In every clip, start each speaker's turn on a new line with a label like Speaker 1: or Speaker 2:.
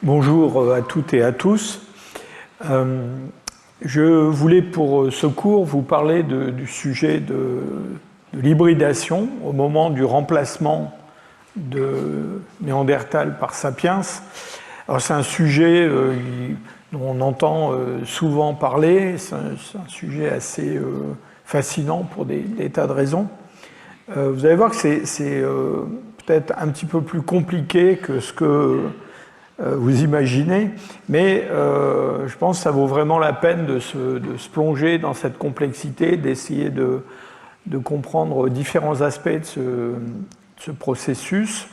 Speaker 1: Bonjour à toutes et à tous. Je voulais pour ce cours vous parler du sujet de l'hybridation au moment du remplacement de Néandertal par Sapiens. Alors c'est un sujet dont on entend souvent parler, c'est un sujet assez fascinant pour des tas de raisons. Vous allez voir que c'est peut-être un petit peu plus compliqué que ce que vous imaginez, mais je pense que ça vaut vraiment la peine de se plonger dans cette complexité, d'essayer de comprendre différents aspects de ce processus,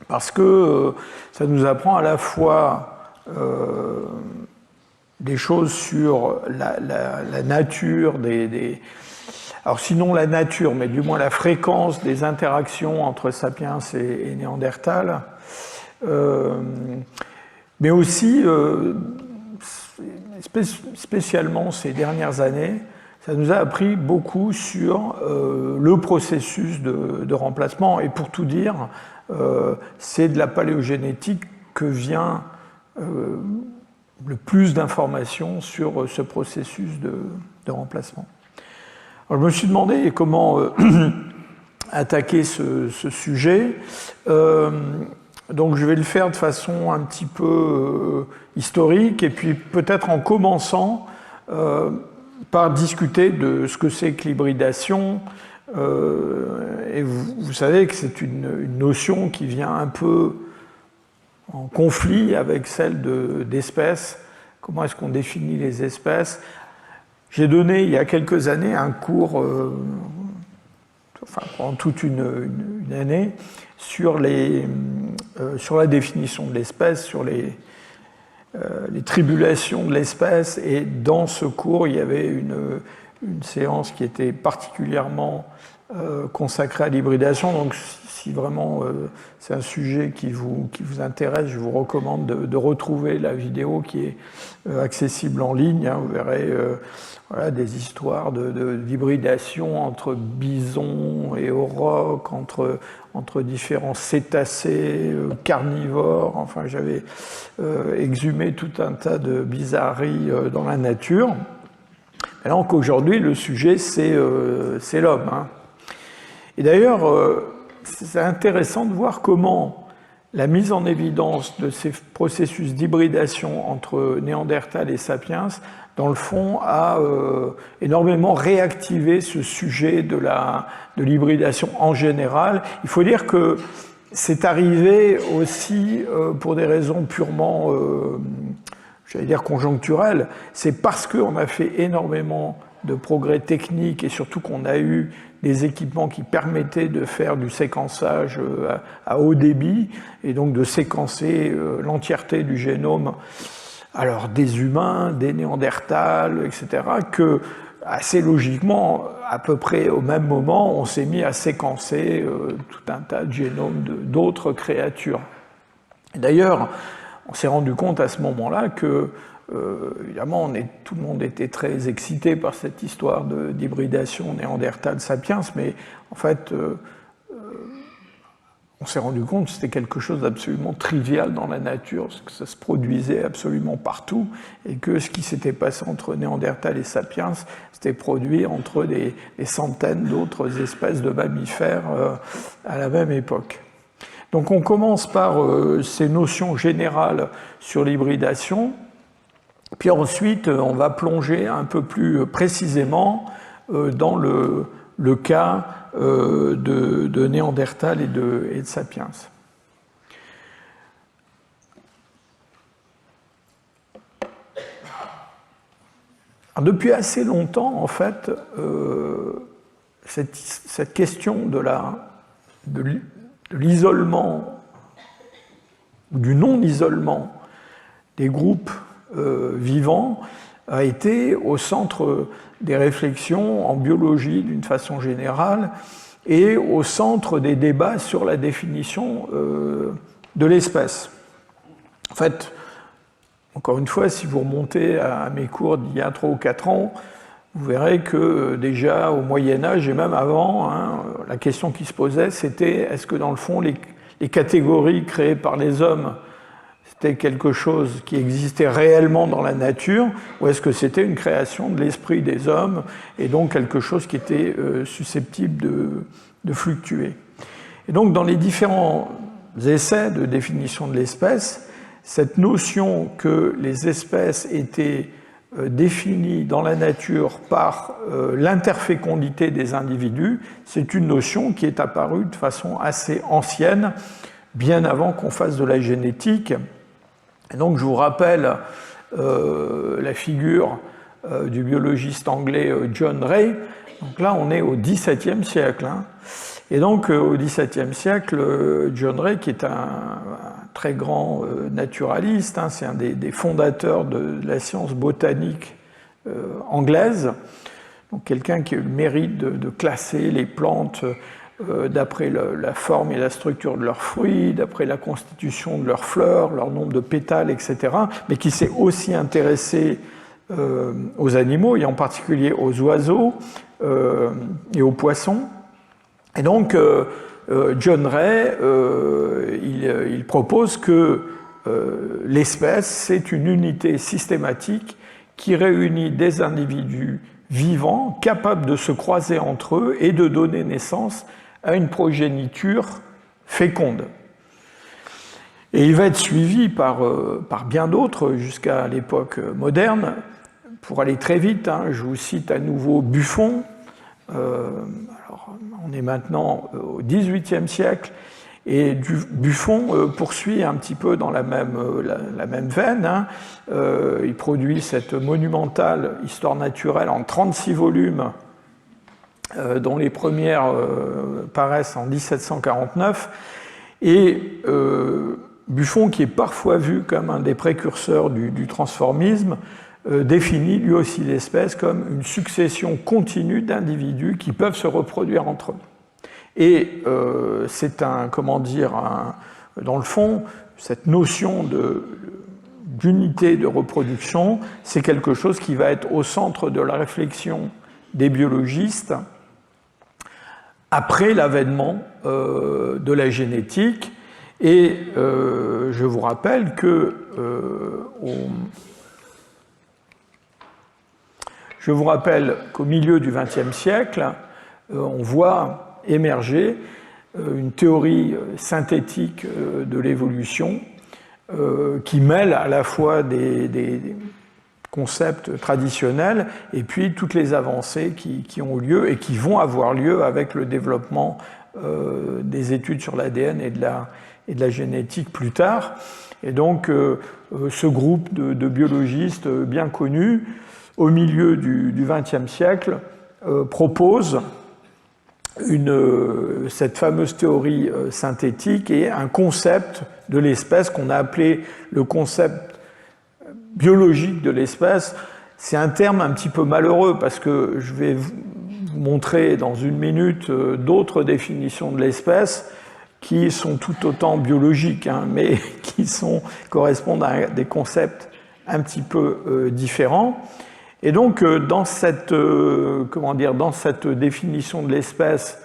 Speaker 1: parce que ça nous apprend à la fois des choses sur la nature alors sinon la nature, mais du moins la fréquence des interactions entre Sapiens et Néandertal, mais aussi, spécialement ces dernières années, ça nous a appris beaucoup sur le processus de remplacement. Et pour tout dire, c'est de la paléogénétique que vient le plus d'informations sur ce processus de remplacement. Alors, je me suis demandé comment attaquer ce sujet. Donc je vais le faire de façon un petit peu historique et puis peut-être en commençant par discuter de ce que c'est que l'hybridation. Et vous savez que c'est une notion qui vient un peu en conflit avec celle d'espèces. Comment est-ce qu'on définit les espèces? J'ai donné il y a quelques années un cours, pendant toute une année, sur la définition de l'espèce, sur les tribulations de l'espèce, et dans ce cours, il y avait une séance qui était particulièrement consacrée à l'hybridation. Donc, si vraiment c'est un sujet qui vous intéresse, je vous recommande de retrouver la vidéo qui est accessible en ligne. Vous verrez des histoires d'hybridation entre bisons et aurochs, entre différents cétacés, carnivores. Enfin, j'avais exhumé tout un tas de bizarreries dans la nature. Alors qu'aujourd'hui, le sujet, c'est l'homme. Et d'ailleurs, c'est intéressant de voir comment la mise en évidence de ces processus d'hybridation entre Néandertal et Sapiens, dans le fond, a énormément réactivé ce sujet de l'hybridation en général. Il faut dire que c'est arrivé aussi pour des raisons purement, j'allais dire conjoncturelles. C'est parce qu'on a fait énormément de progrès techniques et surtout qu'on a eu des équipements qui permettaient de faire du séquençage à haut débit et donc de séquencer l'entièreté du génome, alors des humains, des néandertals, etc., que assez logiquement, à peu près au même moment, on s'est mis à séquencer tout un tas de génomes d'autres créatures. D'ailleurs, on s'est rendu compte à ce moment-là que évidemment, tout le monde était très excité par cette histoire d'hybridation Néandertal-Sapiens, mais en fait, on s'est rendu compte que c'était quelque chose d'absolument trivial dans la nature, parce que ça se produisait absolument partout, et que ce qui s'était passé entre Néandertal et Sapiens s'était produit entre des centaines d'autres espèces de mammifères à la même époque. Donc on commence par ces notions générales sur l'hybridation. Puis ensuite, on va plonger un peu plus précisément dans le cas de Néandertal et de Sapiens. Alors, depuis assez longtemps, en fait, cette question de l'isolement ou du non-isolement des groupes vivant a été au centre des réflexions en biologie d'une façon générale et au centre des débats sur la définition de l'espèce. En fait, encore une fois, si vous remontez à mes cours d'il y a 3 ou 4 ans, vous verrez que déjà au Moyen-Âge et même avant, la question qui se posait, c'était est-ce que dans le fond, les catégories créées par les hommes, c'était quelque chose qui existait réellement dans la nature, ou est-ce que c'était une création de l'esprit des hommes, et donc quelque chose qui était susceptible de fluctuer. Et donc dans les différents essais de définition de l'espèce, cette notion que les espèces étaient définies dans la nature par l'interfécondité des individus, c'est une notion qui est apparue de façon assez ancienne, bien avant qu'on fasse de la génétique. Et donc je vous rappelle la figure du biologiste anglais John Ray. Donc là on est au XVIIe siècle. Hein. Et donc au XVIIe siècle, John Ray, qui est un très grand naturaliste, hein, c'est un des fondateurs de la science botanique anglaise, donc quelqu'un qui a eu le mérite de classer les plantes d'après la forme et la structure de leurs fruits, d'après la constitution de leurs fleurs, leur nombre de pétales, etc., mais qui s'est aussi intéressé aux animaux, et en particulier aux oiseaux et aux poissons. Et donc, John Ray, il propose que l'espèce, c'est une unité systématique qui réunit des individus vivants, capables de se croiser entre eux et de donner naissance à une progéniture féconde. Et il va être suivi par bien d'autres jusqu'à l'époque moderne. Pour aller très vite, hein, je vous cite à nouveau Buffon. Alors, on est maintenant au XVIIIe siècle, et Buffon poursuit un petit peu dans la même veine. Hein. Il produit cette monumentale histoire naturelle en 36 volumes, dont les premières paraissent en 1749. Et Buffon, qui est parfois vu comme un des précurseurs du transformisme, définit lui aussi l'espèce comme une succession continue d'individus qui peuvent se reproduire entre eux. Et c'est dans le fond, cette notion d'unité de reproduction, c'est quelque chose qui va être au centre de la réflexion des biologistes après l'avènement de la génétique. Et je vous rappelle que qu'au milieu du XXe siècle, on voit émerger une théorie synthétique de l'évolution qui mêle à la fois des concepts traditionnels et puis toutes les avancées qui ont lieu et qui vont avoir lieu avec le développement des études sur l'ADN et de la génétique plus tard. Et donc ce groupe de biologistes bien connus au milieu du XXe siècle, propose cette fameuse théorie synthétique et un concept de l'espèce qu'on a appelé le concept biologique de l'espèce. C'est un terme un petit peu malheureux parce que je vais vous montrer dans une minute d'autres définitions de l'espèce qui sont tout autant biologiques, hein, mais qui correspondent à des concepts un petit peu différents. Et donc, dans cette définition de l'espèce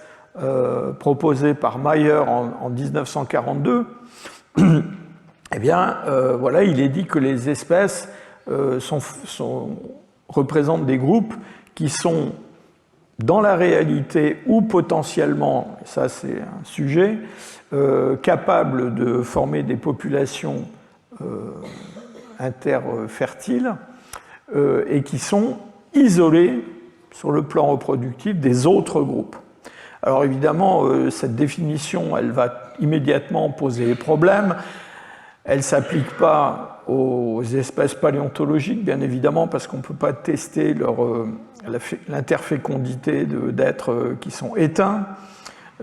Speaker 1: proposée par Mayer en 1942, eh bien, voilà, il est dit que les espèces représentent des groupes qui sont, dans la réalité ou potentiellement, ça c'est un sujet, capables de former des populations interfertiles, et qui sont isolés sur le plan reproductif des autres groupes. Alors évidemment, cette définition, elle va immédiatement poser problème. Elle ne s'applique pas aux espèces paléontologiques, bien évidemment, parce qu'on ne peut pas tester l'interfécondité d'êtres qui sont éteints.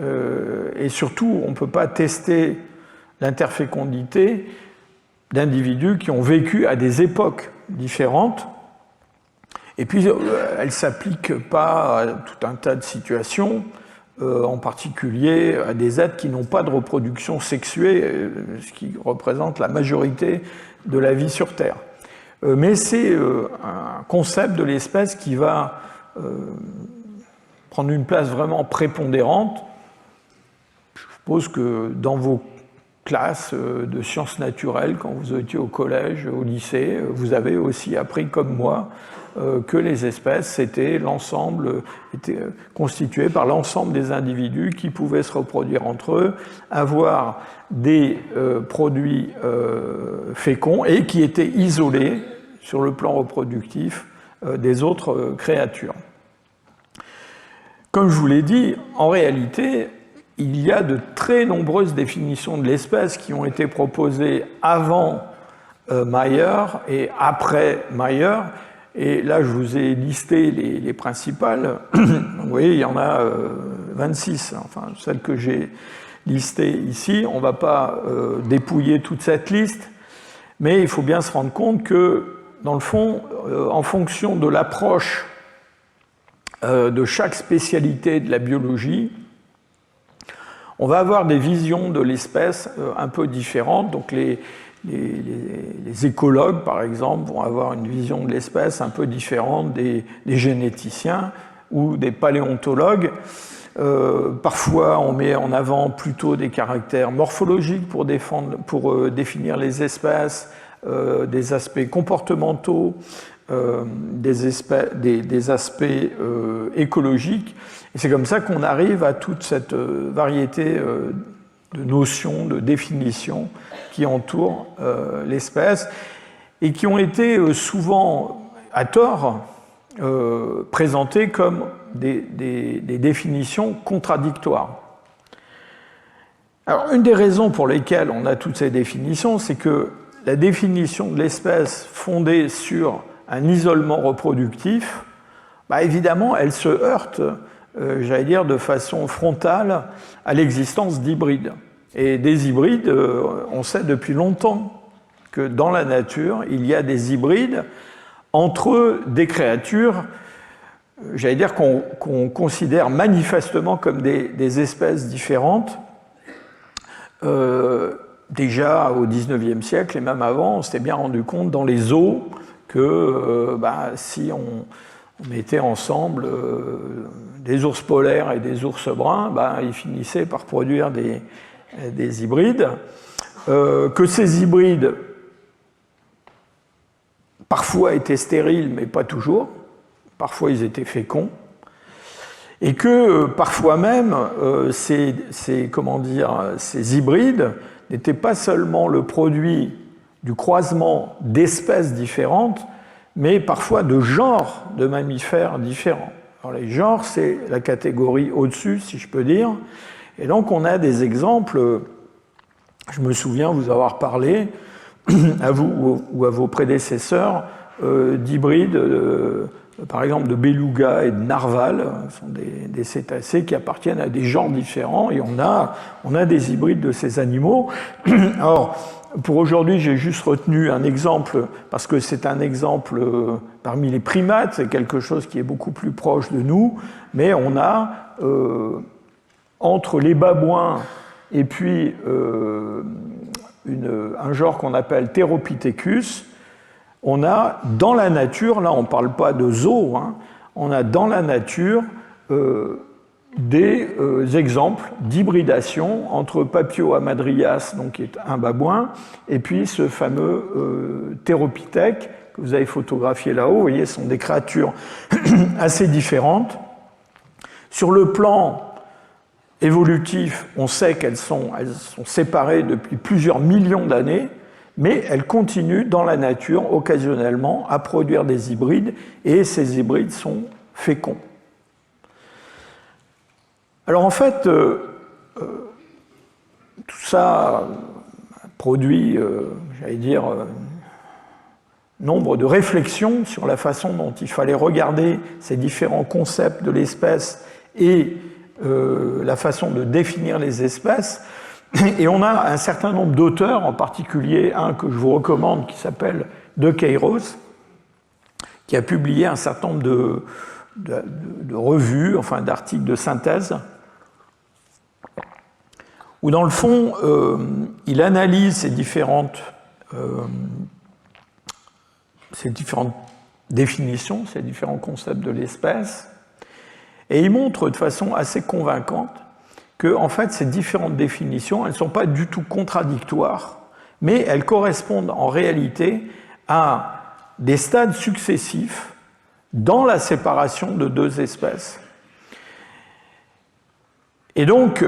Speaker 1: Et surtout, on ne peut pas tester l'interfécondité d'individus qui ont vécu à des époques différentes. Et puis, elle ne s'applique pas à tout un tas de situations, en particulier à des êtres qui n'ont pas de reproduction sexuée, ce qui représente la majorité de la vie sur Terre. Mais c'est un concept de l'espèce qui va prendre une place vraiment prépondérante. Je suppose que dans vos classe de sciences naturelles quand vous étiez au collège, au lycée. Vous avez aussi appris, comme moi, que les espèces, c'était l'ensemble, étaient constituées par l'ensemble des individus qui pouvaient se reproduire entre eux, avoir des produits féconds et qui étaient isolés sur le plan reproductif des autres créatures. Comme je vous l'ai dit, en réalité, il y a de très nombreuses définitions de l'espèce qui ont été proposées avant Meyer et après Meyer. Et là, je vous ai listé les principales. Vous voyez, il y en a 26, enfin, celles que j'ai listées ici. On ne va pas dépouiller toute cette liste, mais il faut bien se rendre compte que, dans le fond, en fonction de l'approche de chaque spécialité de la biologie, on va avoir des visions de l'espèce un peu différentes. Donc les écologues, par exemple, vont avoir une vision de l'espèce un peu différente des généticiens ou des paléontologues. Parfois, on met en avant plutôt des caractères morphologiques pour définir les espèces, des aspects comportementaux, des aspects écologiques. Et c'est comme ça qu'on arrive à toute cette variété de notions, de définitions qui entourent l'espèce et qui ont été souvent, à tort, présentées comme des définitions contradictoires. Alors, une des raisons pour lesquelles on a toutes ces définitions, c'est que la définition de l'espèce fondée sur un isolement reproductif, évidemment, elle se heurte, j'allais dire, de façon frontale à l'existence d'hybrides. Et des hybrides, on sait depuis longtemps que dans la nature, il y a des hybrides entre des créatures, j'allais dire, qu'on considère manifestement comme des espèces différentes. Déjà au XIXe siècle et même avant, on s'était bien rendu compte dans les zoos que si on mettait ensemble des ours polaires et des ours bruns, ils finissaient par produire des hybrides, que ces hybrides parfois étaient stériles, mais pas toujours, parfois ils étaient féconds, et que parfois même ces hybrides n'étaient pas seulement le produit du croisement d'espèces différentes, mais parfois de genres de mammifères différents. Alors les genres, c'est la catégorie au-dessus, si je peux dire. Et donc on a des exemples, je me souviens vous avoir parlé, à vous ou à vos prédécesseurs, d'hybrides, par exemple de beluga et de narval. Ce sont des cétacés qui appartiennent à des genres différents, et on a des hybrides de ces animaux. Alors, pour aujourd'hui, j'ai juste retenu un exemple, parce que c'est un exemple parmi les primates, c'est quelque chose qui est beaucoup plus proche de nous, mais on a, entre les babouins et puis un genre qu'on appelle Theropithecus, on a dans la nature, là on ne parle pas de zoo, on a dans la nature des exemples d'hybridation entre Papio hamadryas, donc qui est un babouin, et puis ce fameux Theropithèque que vous avez photographié là-haut. Vous voyez, ce sont des créatures assez différentes. Sur le plan évolutif, on sait qu'elles sont séparées depuis plusieurs millions d'années, mais elles continuent dans la nature occasionnellement à produire des hybrides, et ces hybrides sont féconds. Alors en fait, tout ça produit, j'allais dire, nombre de réflexions sur la façon dont il fallait regarder ces différents concepts de l'espèce et la façon de définir les espèces. Et on a un certain nombre d'auteurs, en particulier un que je vous recommande qui s'appelle De Queiroz, qui a publié un certain nombre de revues, enfin d'articles de synthèse, où dans le fond, il analyse ces différentes définitions, ces différents concepts de l'espèce, et il montre de façon assez convaincante que en fait, ces différentes définitions, elles ne sont pas du tout contradictoires, mais elles correspondent en réalité à des stades successifs dans la séparation de deux espèces. Et donc,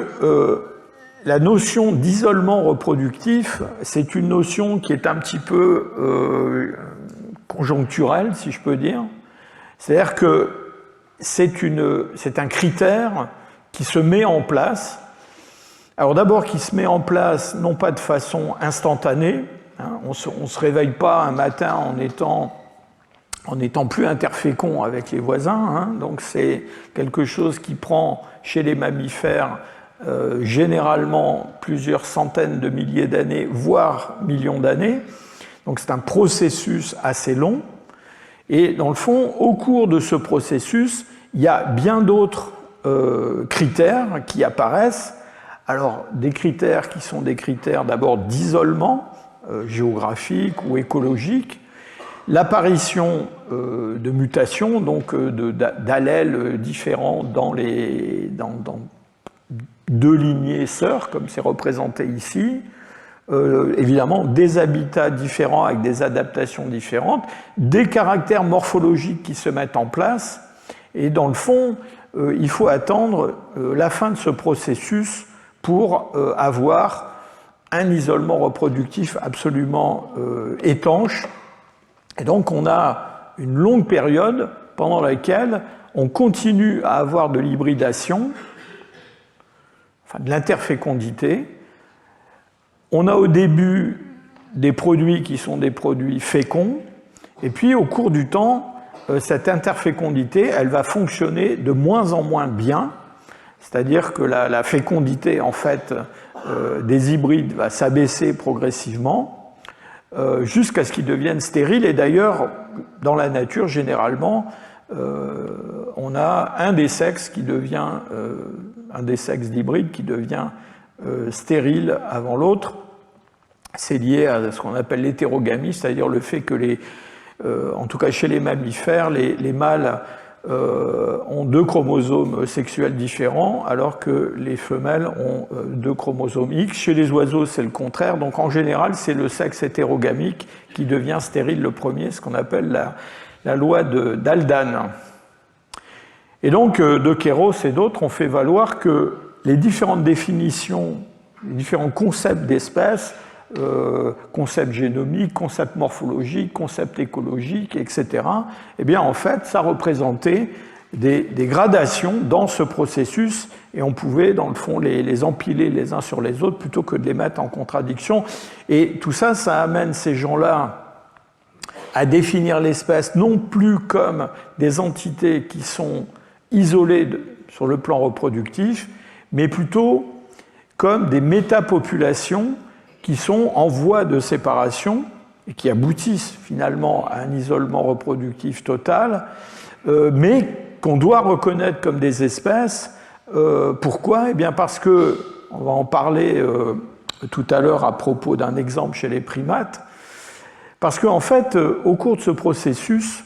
Speaker 1: la notion d'isolement reproductif, c'est une notion qui est un petit peu conjoncturelle, si je peux dire. C'est-à-dire que c'est un critère qui se met en place. Alors d'abord, qui se met en place non pas de façon instantanée, hein, on se réveille pas un matin en étant plus interfécond avec les voisins, hein, donc c'est quelque chose qui prend chez les mammifères généralement plusieurs centaines de milliers d'années, voire millions d'années. Donc c'est un processus assez long. Et dans le fond, au cours de ce processus, il y a bien d'autres critères qui apparaissent. Alors, des critères qui sont des critères d'abord d'isolement géographique ou écologique, l'apparition de mutations, donc d'allèles différents dans deux lignées sœurs, comme c'est représenté ici, évidemment des habitats différents avec des adaptations différentes, des caractères morphologiques qui se mettent en place, et dans le fond, il faut attendre la fin de ce processus pour avoir un isolement reproductif absolument étanche. Et donc on a une longue période pendant laquelle on continue à avoir de l'hybridation, enfin de l'interfécondité. On a au début des produits qui sont des produits féconds, et puis au cours du temps, cette interfécondité, elle va fonctionner de moins en moins bien, c'est-à-dire que la fécondité en fait des hybrides va s'abaisser progressivement jusqu'à ce qu'ils deviennent stériles. Et d'ailleurs, dans la nature, généralement, on a un des sexes d'hybride qui devient stérile avant l'autre. C'est lié à ce qu'on appelle l'hétérogamie, c'est-à-dire le fait que en tout cas chez les mammifères, les mâles ont deux chromosomes sexuels différents, alors que les femelles ont deux chromosomes X. Chez les oiseaux, c'est le contraire. Donc en général, c'est le sexe hétérogamique qui devient stérile le premier, ce qu'on appelle la loi d'Haldane. Et donc, de Kéros et d'autres ont fait valoir que les différentes définitions, les différents concepts d'espèces, concepts génomiques, concepts morphologiques, concepts écologiques, etc., eh bien, en fait, ça représentait des gradations dans ce processus, et on pouvait, dans le fond, les empiler les uns sur les autres plutôt que de les mettre en contradiction. Et tout ça, ça amène ces gens-là à définir l'espèce non plus comme des entités qui sont isolées sur le plan reproductif, mais plutôt comme des métapopulations qui sont en voie de séparation et qui aboutissent finalement à un isolement reproductif total, mais qu'on doit reconnaître comme des espèces. Pourquoi ? Eh bien parce que, on va en parler tout à l'heure à propos d'un exemple chez les primates, parce qu'en fait, au cours de ce processus,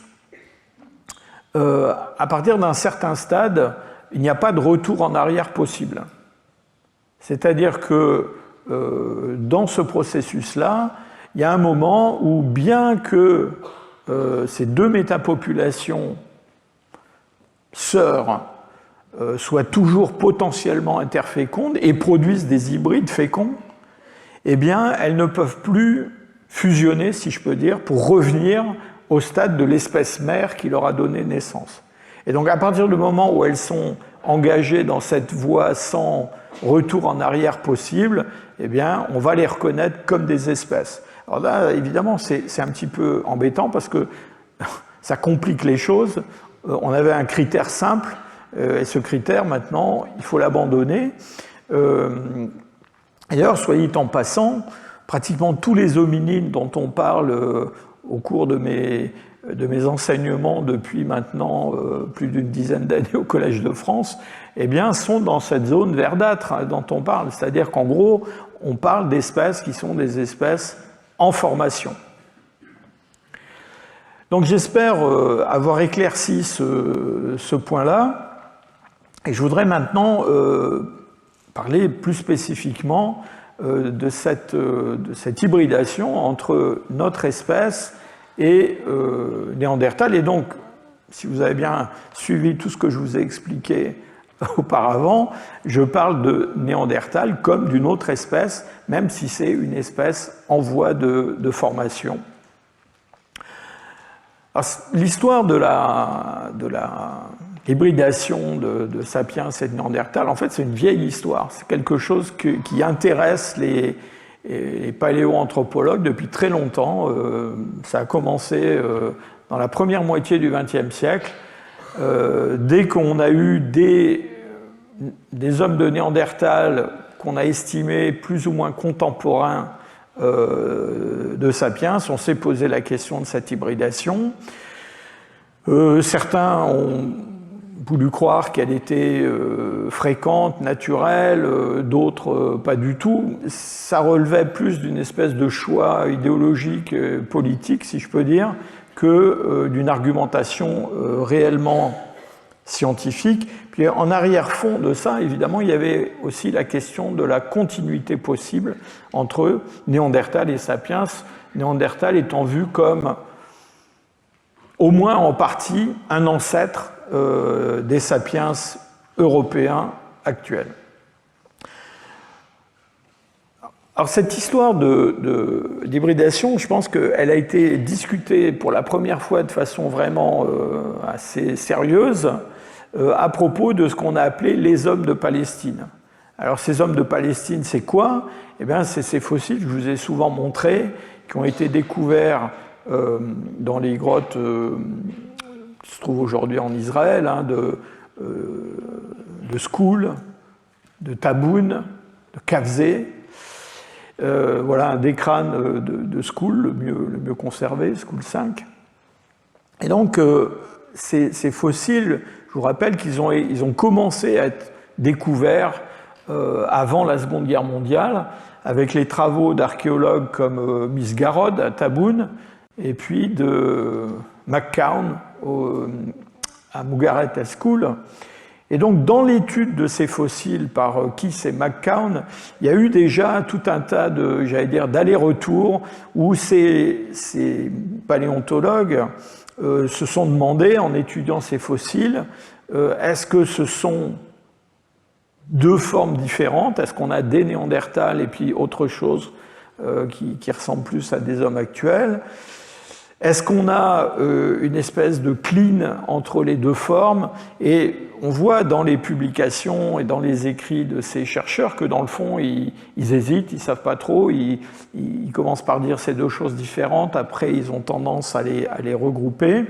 Speaker 1: à partir d'un certain stade, il n'y a pas de retour en arrière possible. C'est-à-dire que dans ce processus-là, il y a un moment où, bien que ces deux métapopulations sœurs soient toujours potentiellement interfécondes et produisent des hybrides féconds, eh bien, elles ne peuvent plus fusionner, si je peux dire, pour revenir au stade de l'espèce mère qui leur a donné naissance. Et donc, à partir du moment où elles sont engagées dans cette voie sans retour en arrière possible, eh bien, on va les reconnaître comme des espèces. Alors là, évidemment, c'est un petit peu embêtant parce que ça complique les choses. On avait un critère simple, et ce critère, maintenant, il faut l'abandonner. D'ailleurs, soyez en passant, pratiquement tous les hominines dont on parle au cours de mes enseignements depuis maintenant plus d'une dizaine d'années au Collège de France, eh bien, sont dans cette zone verdâtre dont on parle. C'est-à-dire qu'en gros, on parle d'espèces qui sont des espèces en formation. Donc j'espère avoir éclairci ce point-là. Et je voudrais maintenant parler plus spécifiquement de cette hybridation entre notre espèce et Néandertal. Et donc, si vous avez bien suivi tout ce que je vous ai expliqué auparavant, je parle de Néandertal comme d'une autre espèce, même si c'est une espèce en voie de formation. L'histoire de la hybridation de Sapiens et de Néandertal, en fait, c'est une vieille histoire. C'est quelque chose qui intéresse les paléoanthropologues depuis très longtemps. Ça a commencé dans la première moitié du XXe siècle. Dès qu'on a eu des hommes de Néandertal qu'on a estimés plus ou moins contemporains de Sapiens, on s'est posé la question de cette hybridation. Certains ont voulu croire qu'elle était fréquente, naturelle, d'autres pas du tout. Ça relevait plus d'une espèce de choix idéologique, politique, si je peux dire, que d'une argumentation réellement scientifique. Puis en arrière-fond de ça, évidemment, il y avait aussi la question de la continuité possible entre Néandertal et Sapiens, Néandertal étant vu comme, au moins en partie, un ancêtre des Sapiens européens actuels. Alors cette histoire d'hybridation, je pense qu'elle a été discutée pour la première fois de façon vraiment assez sérieuse à propos de ce qu'on a appelé les hommes de Palestine. Alors ces hommes de Palestine, c'est quoi? Eh bien, c'est ces fossiles que je vous ai souvent montrés, qui ont été découverts dans les grottes qui se trouvent aujourd'hui en Israël, hein, de Skoul, de Taboun, de Kavzé. Voilà un des crânes de Skoul, le mieux conservé, Skoul 5. Et donc, ces fossiles, je vous rappelle qu'ils ont commencé à être découverts avant la Seconde Guerre mondiale, avec les travaux d'archéologues comme Miss Garrod à Taboun, et puis de McCown à Mugaret à Skoul. Et donc, dans l'étude de ces fossiles par Kiss et McCown, il y a eu déjà tout un tas d'allers-retours où ces paléontologues se sont demandé, en étudiant ces fossiles, est-ce que ce sont deux formes différentes? Est-ce qu'on a des Néandertals et puis autre chose qui ressemble plus à des hommes actuels? Est-ce qu'on a une espèce de clean entre les deux formes? Et on voit dans les publications et dans les écrits de ces chercheurs que dans le fond, ils hésitent, ils ne savent pas trop, ils commencent par dire ces deux choses différentes, après ils ont tendance à les regrouper.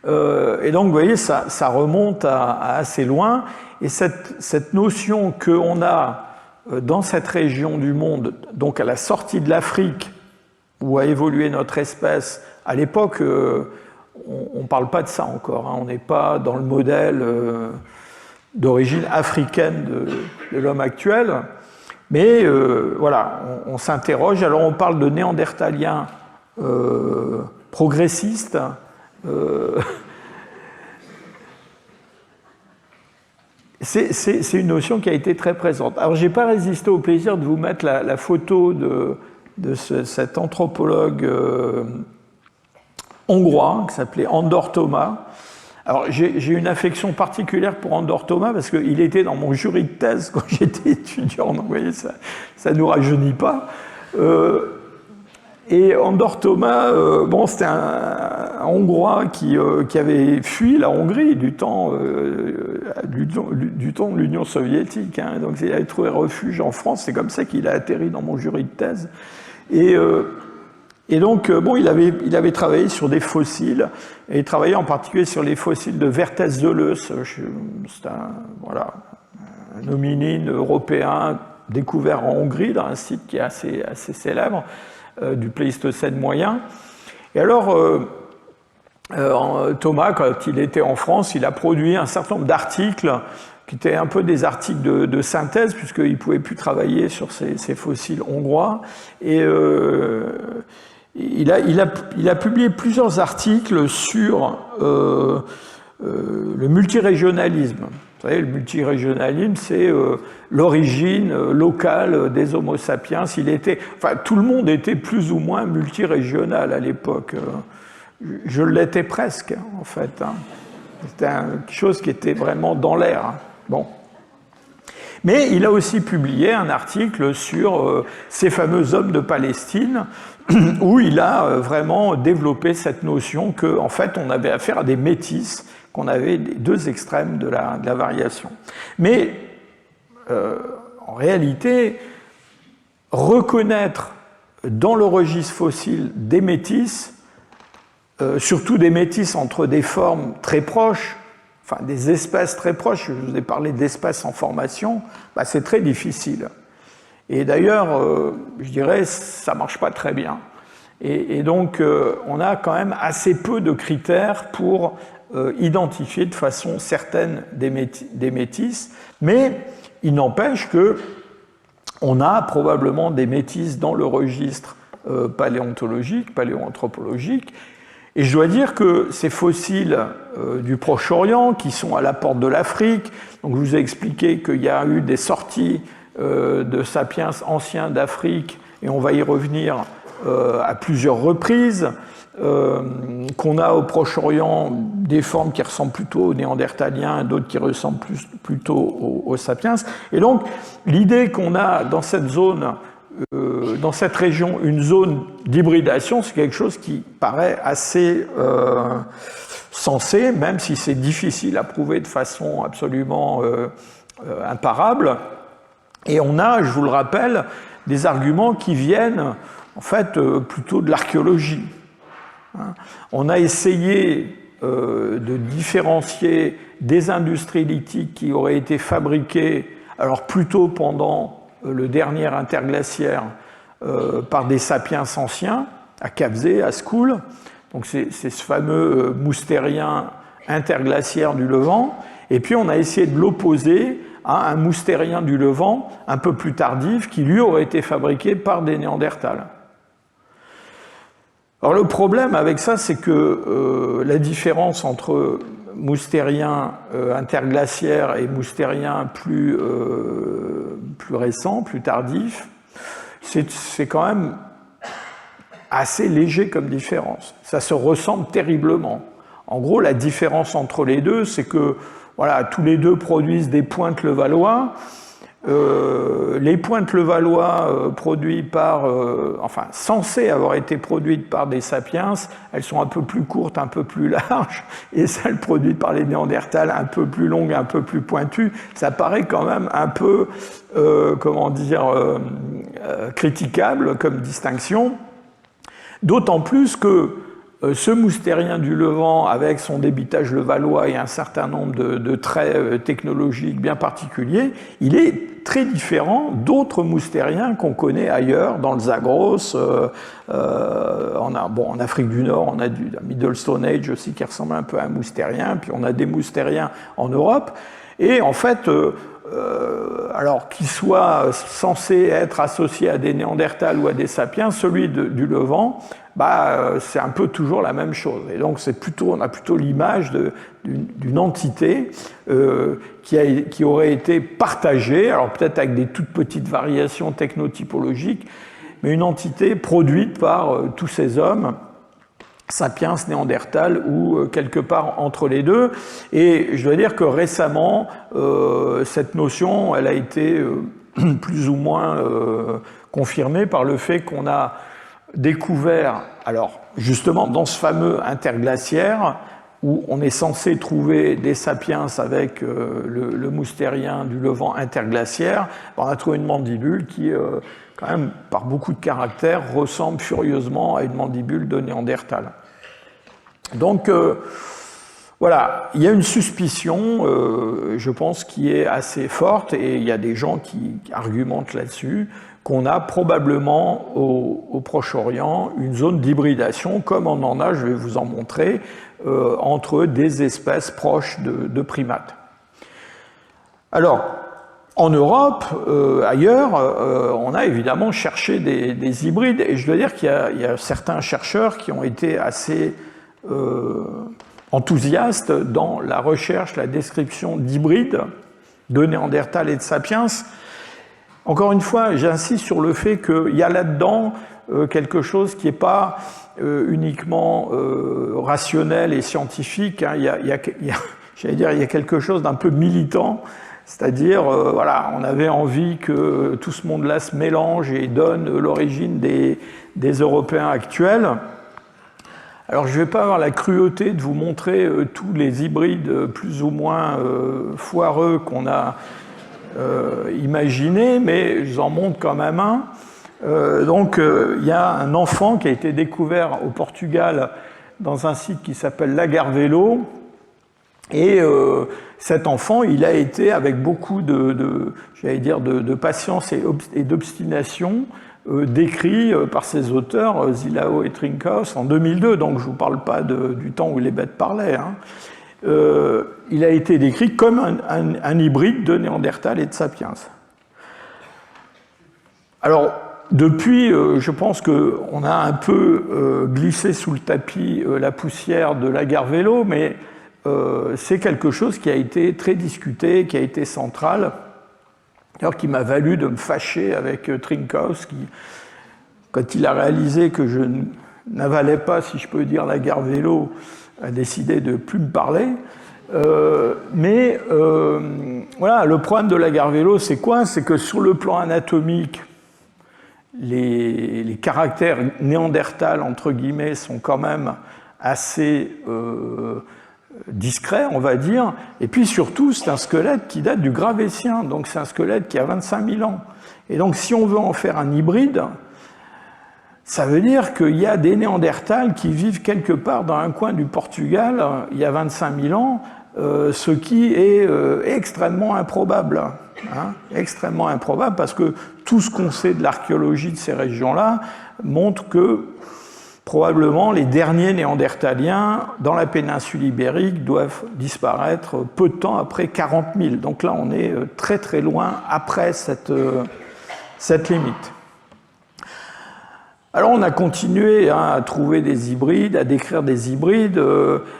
Speaker 1: Et donc, vous voyez, ça remonte à assez loin. Et cette notion qu'on a dans cette région du monde, donc à la sortie de l'Afrique, où a évolué notre espèce, à l'époque, on ne parle pas de ça encore, hein, on n'est pas dans le modèle d'origine africaine de l'homme actuel, mais voilà, on s'interroge. Alors on parle de néandertaliens progressistes, c'est une notion qui a été très présente. Alors je n'ai pas résisté au plaisir de vous mettre la photo de cet anthropologue hongrois qui s'appelait Andor Toma. Alors j'ai une affection particulière pour Andor Toma parce qu'il était dans mon jury de thèse quand j'étais étudiant, donc vous voyez, ça ne nous rajeunit pas. Et Andor Toma, bon, c'était un Hongrois qui avait fui la Hongrie du temps de l'Union soviétique, hein, donc il avait trouvé refuge en France, c'est comme ça qu'il a atterri dans mon jury de thèse. Et donc, bon, il avait travaillé sur des fossiles, et il travaillait en particulier sur les fossiles de Vertes Deleuze. C'est un hominine européen découvert en Hongrie, dans un site qui est assez célèbre, du Pléistocène moyen. Et alors, Thomas, quand il était en France, il a produit un certain nombre d'articles qui étaient un peu des articles de synthèse, puisqu'il ne pouvait plus travailler sur ces fossiles hongrois. Et il a publié plusieurs articles sur le multirégionalisme. Vous savez, le multirégionalisme, c'est l'origine locale des Homo sapiens. Enfin, tout le monde était plus ou moins multirégional à l'époque. Je l'étais presque, en fait. Hein. C'était quelque chose qui était vraiment dans l'air. Hein. Bon. Mais il a aussi publié un article sur ces fameux hommes de Palestine, où il a vraiment développé cette notion qu'en fait, on avait affaire à des métis, qu'on avait les deux extrêmes de la variation. Mais en réalité, reconnaître dans le registre fossile des métis, surtout des métis entre des formes très proches, enfin des espèces très proches, je vous ai parlé d'espèces en formation, bah, c'est très difficile. Et d'ailleurs, je dirais, ça ne marche pas très bien. Et donc, on a quand même assez peu de critères pour identifier de façon certaine des métis, mais il n'empêche que on a probablement des métis dans le registre paléontologique, paléoanthropologique. Et je dois dire que ces fossiles du Proche-Orient, qui sont à la porte de l'Afrique, donc je vous ai expliqué qu'il y a eu des sorties de sapiens anciens d'Afrique, et on va y revenir à plusieurs reprises, qu'on a au Proche-Orient des formes qui ressemblent plutôt aux néandertaliens, d'autres qui ressemblent plutôt aux sapiens. Et donc, l'idée qu'on a dans cette zone, dans cette région, une zone d'hybridation, c'est quelque chose qui paraît assez sensé, même si c'est difficile à prouver de façon absolument imparable. Et on a, je vous le rappelle, des arguments qui viennent en fait plutôt de l'archéologie. On a essayé de différencier des industries lithiques qui auraient été fabriquées, alors plutôt pendant le dernier interglaciaire, par des sapiens anciens, à Kabzé, à Skoul. Donc c'est ce fameux moustérien interglaciaire du Levant. Et puis on a essayé de l'opposer à un moustérien du Levant un peu plus tardif qui lui aurait été fabriqué par des Néandertals. Alors le problème avec ça, c'est que la différence entre moustérien interglaciaire et moustérien plus récent, plus tardif, c'est quand même assez léger comme différence. Ça se ressemble terriblement. En gros, la différence entre les deux, c'est que voilà, tous les deux produisent des pointes Levallois. Les pointes Levallois produites par, enfin censées avoir été produites par des sapiens, elles sont un peu plus courtes, un peu plus larges, et celles produites par les Néandertals, un peu plus longues, un peu plus pointues. Ça paraît quand même un peu, comment dire, critiquable comme distinction. D'autant plus que ce moustérien du Levant, avec son débitage levallois et un certain nombre de traits technologiques bien particuliers, il est très différent d'autres moustériens qu'on connaît ailleurs, dans le Zagros, en Afrique du Nord, on a du Middle Stone Age aussi qui ressemble un peu à un moustérien, puis on a des moustériens en Europe, et en fait, alors qu'il soit censé être associé à des Néandertals ou à des sapiens, celui du Levant, bah, c'est un peu toujours la même chose. Et donc on a plutôt l'image d'une entité qui aurait été partagée, alors peut-être avec des toutes petites variations technotypologiques, mais une entité produite par tous ces hommes, sapiens, néandertal ou quelque part entre les deux. Et je dois dire que récemment, cette notion, elle a été plus ou moins confirmée par le fait qu'on a découvert, alors justement dans ce fameux interglaciaire, où on est censé trouver des sapiens avec le moustérien du Levant interglaciaire, on a trouvé une mandibule qui, quand même, par beaucoup de caractères, ressemble furieusement à une mandibule de Néandertal. Donc, voilà, il y a une suspicion, je pense, qui est assez forte, et il y a des gens qui argumentent là-dessus, qu'on a probablement au Proche-Orient une zone d'hybridation, comme on en a, je vais vous en montrer, entre des espèces proches de primates. Alors, en Europe, ailleurs, on a évidemment cherché des hybrides, et je dois dire qu'il y a certains chercheurs qui ont été assez enthousiaste dans la recherche, la description d'hybrides de Néandertal et de Sapiens. Encore une fois, j'insiste sur le fait qu'il y a là-dedans quelque chose qui n'est pas uniquement rationnel et scientifique. Hein. J'allais dire, il y a quelque chose d'un peu militant, c'est-à-dire, voilà, on avait envie que tout ce monde-là se mélange et donne l'origine des Européens actuels. Alors, je ne vais pas avoir la cruauté de vous montrer tous les hybrides plus ou moins foireux qu'on a imaginés, mais je vous en montre quand même un. Donc, il y a un enfant qui a été découvert au Portugal dans un site qui s'appelle Lagarvelo. Et cet enfant, il a été, avec beaucoup de patience et d'obstination, décrit par ses auteurs, Zilao et Trinkaus, en 2002. Donc, je ne vous parle pas du temps où les bêtes parlaient. Hein. Il a été décrit comme un hybride de Néandertal et de Sapiens. Alors, depuis, je pense qu'on a un peu glissé sous le tapis la poussière de Lagarvelo, mais c'est quelque chose qui a été très discuté, qui a été central, d'ailleurs qui m'a valu de me fâcher avec Trinkaus, qui, quand il a réalisé que je n'avalais pas, si je peux dire, Lagarvelo, a décidé de ne plus me parler. Voilà, le problème de Lagarvelo, c'est quoi? C'est que sur le plan anatomique, les caractères néandertals, entre guillemets, sont quand même assez discret, on va dire, et puis surtout, c'est un squelette qui date du Gravétien, donc c'est un squelette qui a 25 000 ans. Et donc, si on veut en faire un hybride, ça veut dire qu'il y a des Néandertals qui vivent quelque part dans un coin du Portugal, il y a 25 000 ans, ce qui est extrêmement improbable. Hein, extrêmement improbable, parce que tout ce qu'on sait de l'archéologie de ces régions-là montre que probablement, les derniers néandertaliens dans la péninsule ibérique doivent disparaître peu de temps après 40 000. Donc là, on est très très loin après cette limite. Alors, on a continué à trouver des hybrides, à décrire des hybrides.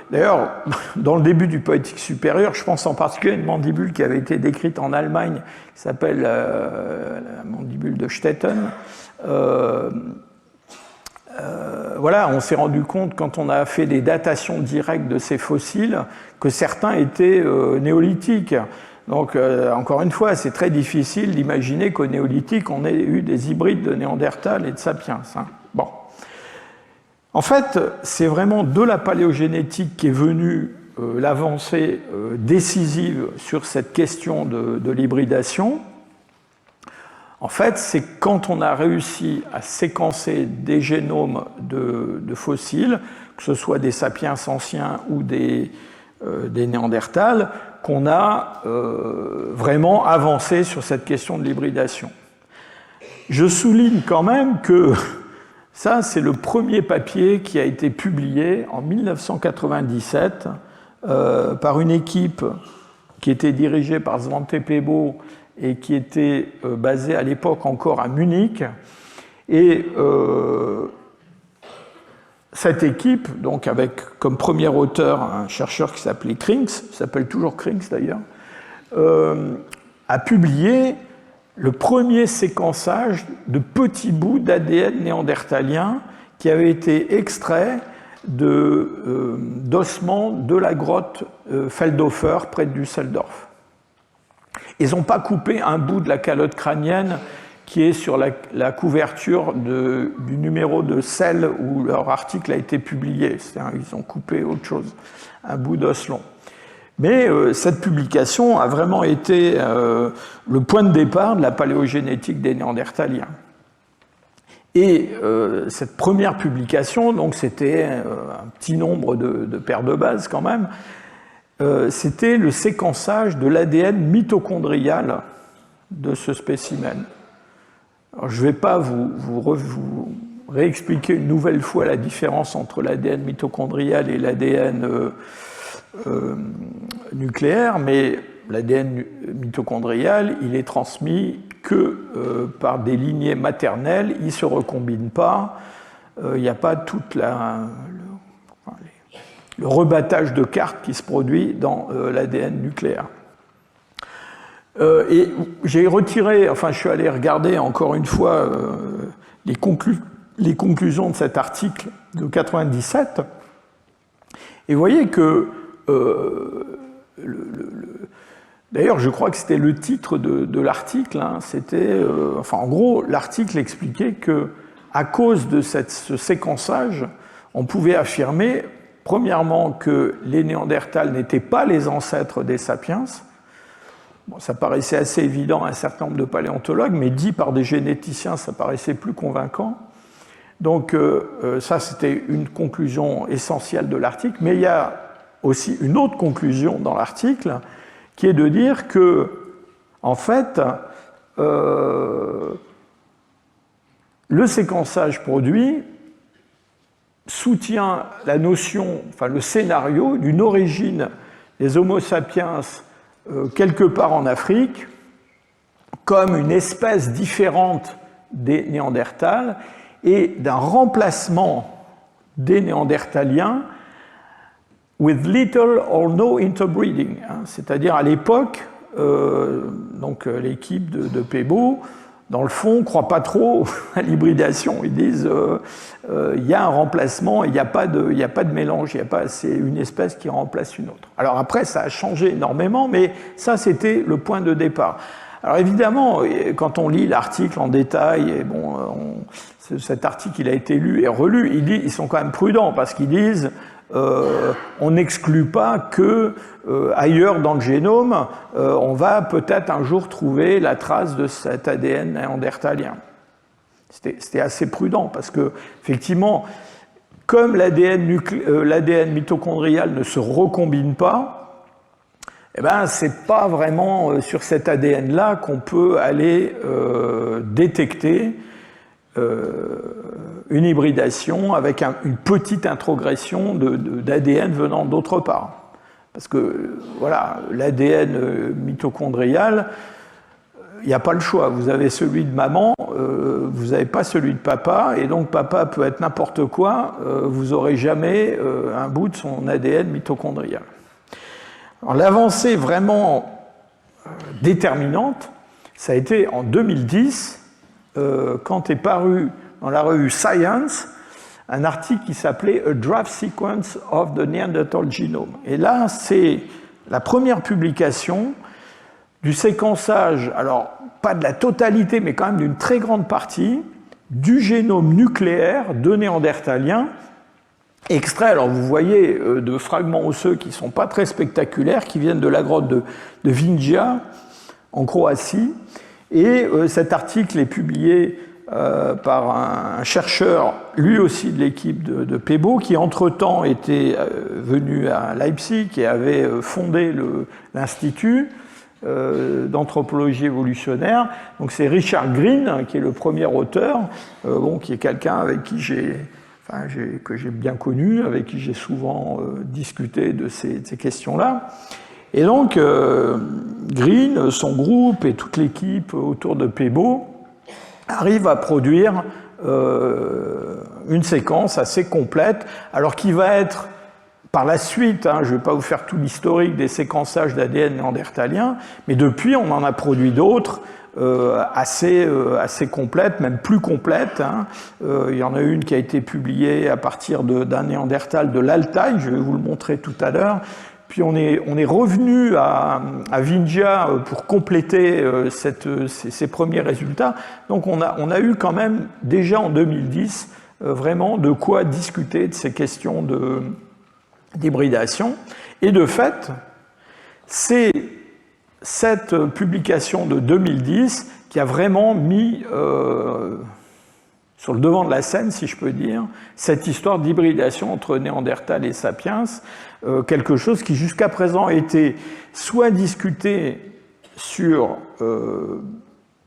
Speaker 1: D'ailleurs, dans le début du Poétique supérieure, je pense en particulier à une mandibule qui avait été décrite en Allemagne, qui s'appelle la mandibule de Stetten. Voilà, on s'est rendu compte, quand on a fait des datations directes de ces fossiles, que certains étaient néolithiques. Donc, encore une fois, c'est très difficile d'imaginer qu'au néolithique, on ait eu des hybrides de Néandertal et de Sapiens. Hein. Bon. En fait, c'est vraiment de la paléogénétique qu'est venue l'avancée décisive sur cette question de l'hybridation. En fait, c'est quand on a réussi à séquencer des génomes de fossiles, que ce soit des sapiens anciens ou des néandertals, qu'on a vraiment avancé sur cette question de l'hybridation. Je souligne quand même que ça, c'est le premier papier qui a été publié en 1997 par une équipe qui était dirigée par Svante Pääbo et qui était basée à l'époque encore à Munich. Et cette équipe, donc avec comme premier auteur un chercheur qui s'appelait Krings, s'appelle toujours Krings d'ailleurs, a publié le premier séquençage de petits bouts d'ADN néandertalien qui avait été extrait d'ossements de la grotte Feldhofer près de Düsseldorf. Ils n'ont pas coupé un bout de la calotte crânienne qui est sur la couverture du numéro de Cell où leur article a été publié. Ils ont coupé autre chose, un bout d'os long. Mais cette publication a vraiment été le point de départ de la paléogénétique des Néandertaliens. Et cette première publication, donc c'était un petit nombre de paires de bases quand même, c'était le séquençage de l'ADN mitochondrial de ce spécimen. Alors, je ne vais pas vous réexpliquer une nouvelle fois la différence entre l'ADN mitochondrial et l'ADN nucléaire, mais l'ADN mitochondrial, il est transmis que par des lignées maternelles, il ne se recombine pas, il n'y a pas toute le le rebattage de cartes qui se produit dans l'ADN nucléaire. Et j'ai retiré, enfin je suis allé regarder encore une fois les conclusions de cet article de 97, et vous voyez que, d'ailleurs je crois que c'était le titre de l'article, hein, c'était, enfin en gros l'article expliquait que à cause de ce séquençage, on pouvait affirmer, premièrement, que les Néandertals n'étaient pas les ancêtres des sapiens. Bon, ça paraissait assez évident à un certain nombre de paléontologues, mais dit par des généticiens, ça paraissait plus convaincant. Donc ça, c'était une conclusion essentielle de l'article, mais il y a aussi une autre conclusion dans l'article, qui est de dire que, en fait, le séquençage produit soutient la notion, enfin le scénario d'une origine des Homo sapiens quelque part en Afrique, comme une espèce différente des Néandertals et d'un remplacement des Néandertaliens with little or no interbreeding, hein, c'est-à-dire à l'époque, donc l'équipe de Pebo, dans le fond, ne croit pas trop à l'hybridation. Ils disent il y a un remplacement, il n'y a pas de mélange, c'est une espèce qui remplace une autre. Alors après, ça a changé énormément, mais ça, c'était le point de départ. Alors évidemment, quand on lit l'article en détail, et bon, cet article il a été lu et relu, ils sont quand même prudents, parce qu'ils disent on n'exclut pas que ailleurs dans le génome, on va peut-être un jour trouver la trace de cet ADN néandertalien. C'était assez prudent parce que, effectivement, comme l'ADN mitochondrial ne se recombine pas, eh ben, c'est pas vraiment sur cet ADN-là qu'on peut aller détecter une hybridation avec une petite introgression d'ADN venant d'autre part. Parce que, voilà, l'ADN mitochondrial, il n'y a pas le choix. Vous avez celui de maman, vous n'avez pas celui de papa, et donc papa peut être n'importe quoi, vous n'aurez jamais un bout de son ADN mitochondrial. Alors, l'avancée vraiment déterminante, ça a été en 2010, quand est paru dans la revue Science un article qui s'appelait « A Draft Sequence of the Neanderthal Genome ». Et là, c'est la première publication du séquençage, alors pas de la totalité, mais quand même d'une très grande partie, du génome nucléaire de Néandertaliens, extrait, alors vous voyez, de fragments osseux qui ne sont pas très spectaculaires, qui viennent de la grotte de Vinja, en Croatie. Et cet article est publié par un chercheur, lui aussi de l'équipe de Pebo, qui entre-temps était venu à Leipzig et avait fondé l'Institut d'anthropologie évolutionnaire. Donc c'est Richard Green qui est le premier auteur, qui est quelqu'un avec qui que j'ai bien connu, avec qui j'ai souvent discuté de ces questions-là. Et donc Green, son groupe et toute l'équipe autour de Pebo arrive à produire une séquence assez complète, alors qui va être par la suite, je ne vais pas vous faire tout l'historique des séquençages d'ADN néandertalien, mais depuis on en a produit d'autres assez complètes, même plus complètes. Il y en a une qui a été publiée à partir d'un néandertal de l'Altaï, je vais vous le montrer tout à l'heure. Puis on est revenu à Vinja pour compléter ces premiers résultats. Donc on a eu quand même, déjà en 2010, vraiment de quoi discuter de ces questions d'hybridation. Et de fait, c'est cette publication de 2010 qui a vraiment mis sur le devant de la scène, si je peux dire, cette histoire d'hybridation entre Néandertal et Sapiens, quelque chose qui jusqu'à présent était soit discuté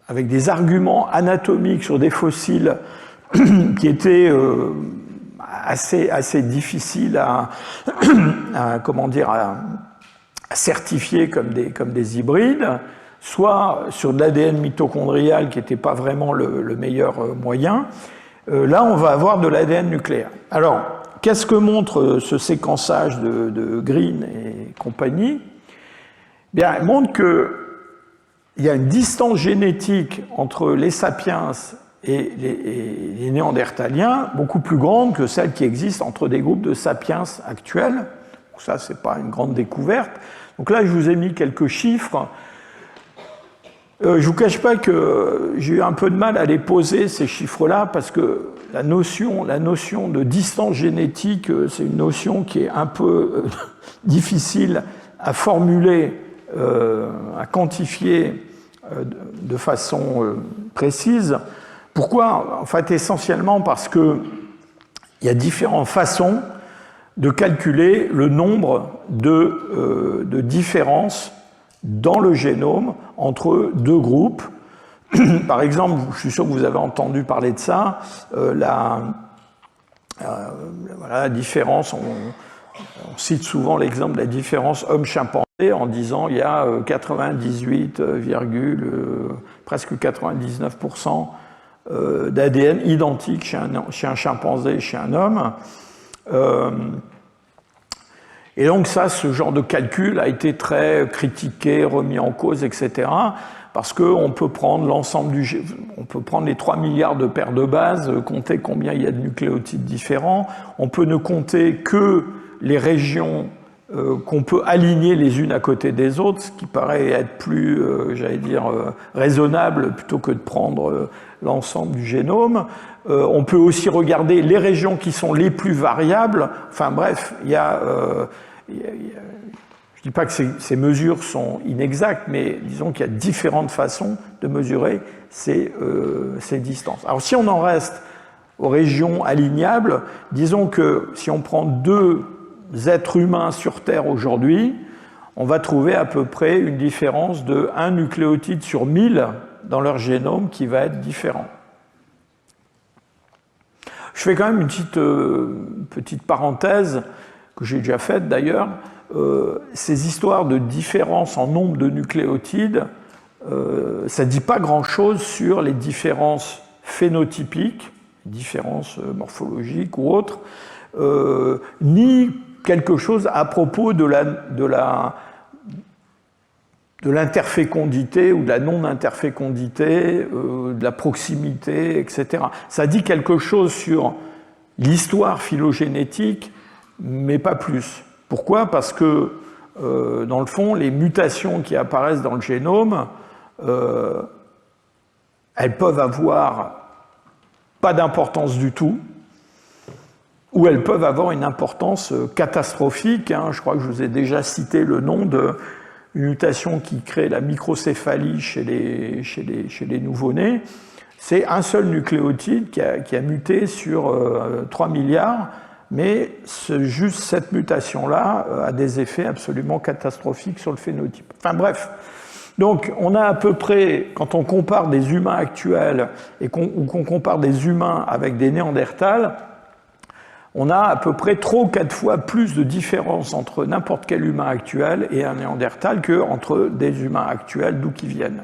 Speaker 1: avec des arguments anatomiques sur des fossiles qui étaient assez difficiles à certifier comme des hybrides, soit sur de l'ADN mitochondrial qui n'était pas vraiment le meilleur moyen. Là, on va avoir de l'ADN nucléaire. Alors, qu'est-ce que montre ce séquençage de Green et compagnie? Bien, il montre qu'il y a une distance génétique entre les sapiens et les néandertaliens beaucoup plus grande que celle qui existe entre des groupes de sapiens actuels. Donc ça, ce n'est pas une grande découverte. Donc là, je vous ai mis quelques chiffres. Je ne vous cache pas que j'ai eu un peu de mal à les poser, ces chiffres-là, parce que la notion de distance génétique, c'est une notion qui est un peu difficile à formuler, à quantifier de façon précise. Pourquoi? En fait, essentiellement parce qu'il y a différentes façons de calculer le nombre de différences dans le génome entre deux groupes. Par exemple, je suis sûr que vous avez entendu parler de ça, voilà, la différence, on cite souvent l'exemple de la différence homme-chimpanzé en disant il y a 98, presque 99% d'ADN identique chez un chimpanzé et chez un homme. Et donc ça, ce genre de calcul a été très critiqué, remis en cause, etc. Parce qu'on peut prendre l'ensemble on peut prendre les 3 milliards de paires de bases, compter combien il y a de nucléotides différents. On peut ne compter que les régions qu'on peut aligner les unes à côté des autres, ce qui paraît être plus, raisonnable plutôt que de prendre l'ensemble du génome. On peut aussi regarder les régions qui sont les plus variables. Enfin bref, je ne dis pas que ces mesures sont inexactes, mais disons qu'il y a différentes façons de mesurer ces distances. Alors si on en reste aux régions alignables, disons que si on prend 2 êtres humains sur Terre aujourd'hui, on va trouver à peu près une différence de 1 nucléotide sur 1000 dans leur génome qui va être différent. Je fais quand même une petite parenthèse que j'ai déjà faite d'ailleurs. Ces histoires de différence en nombre de nucléotides, ça ne dit pas grand-chose sur les différences phénotypiques, différences morphologiques ou autres, ni quelque chose à propos de l'interfécondité ou de la non-interfécondité, de la proximité, etc. Ça dit quelque chose sur l'histoire phylogénétique, mais pas plus. Pourquoi? Parce que, dans le fond, les mutations qui apparaissent dans le génome, elles peuvent avoir pas d'importance du tout, ou elles peuvent avoir une importance catastrophique. Je crois que je vous ai déjà cité le nom d'une mutation qui crée la microcéphalie chez les nouveau-nés. C'est un seul nucléotide qui a muté sur 3 milliards, mais juste cette mutation-là a des effets absolument catastrophiques sur le phénotype. Enfin bref, donc on a à peu près, quand on compare des humains actuels ou qu'on compare des humains avec des néandertals, on a à peu près 3 ou 4 fois plus de différence entre n'importe quel humain actuel et un néandertal qu'entre des humains actuels d'où qu'ils viennent.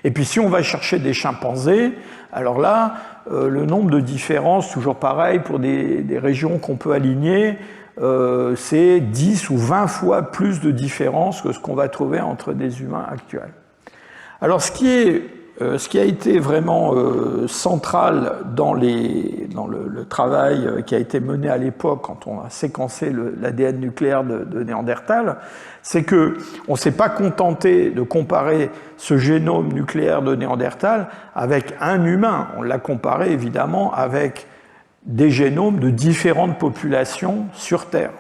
Speaker 1: Et puis si on va chercher des chimpanzés, alors là, le nombre de différences, toujours pareil, pour des régions qu'on peut aligner, c'est 10 ou 20 fois plus de différence que ce qu'on va trouver entre des humains actuels. Alors ce qui a été vraiment central dans le travail qui a été mené à l'époque quand on a séquencé l'ADN nucléaire de Néandertal, c'est qu'on ne s'est pas contenté de comparer ce génome nucléaire de Néandertal avec un humain. On l'a comparé évidemment avec des génomes de différentes populations sur Terre.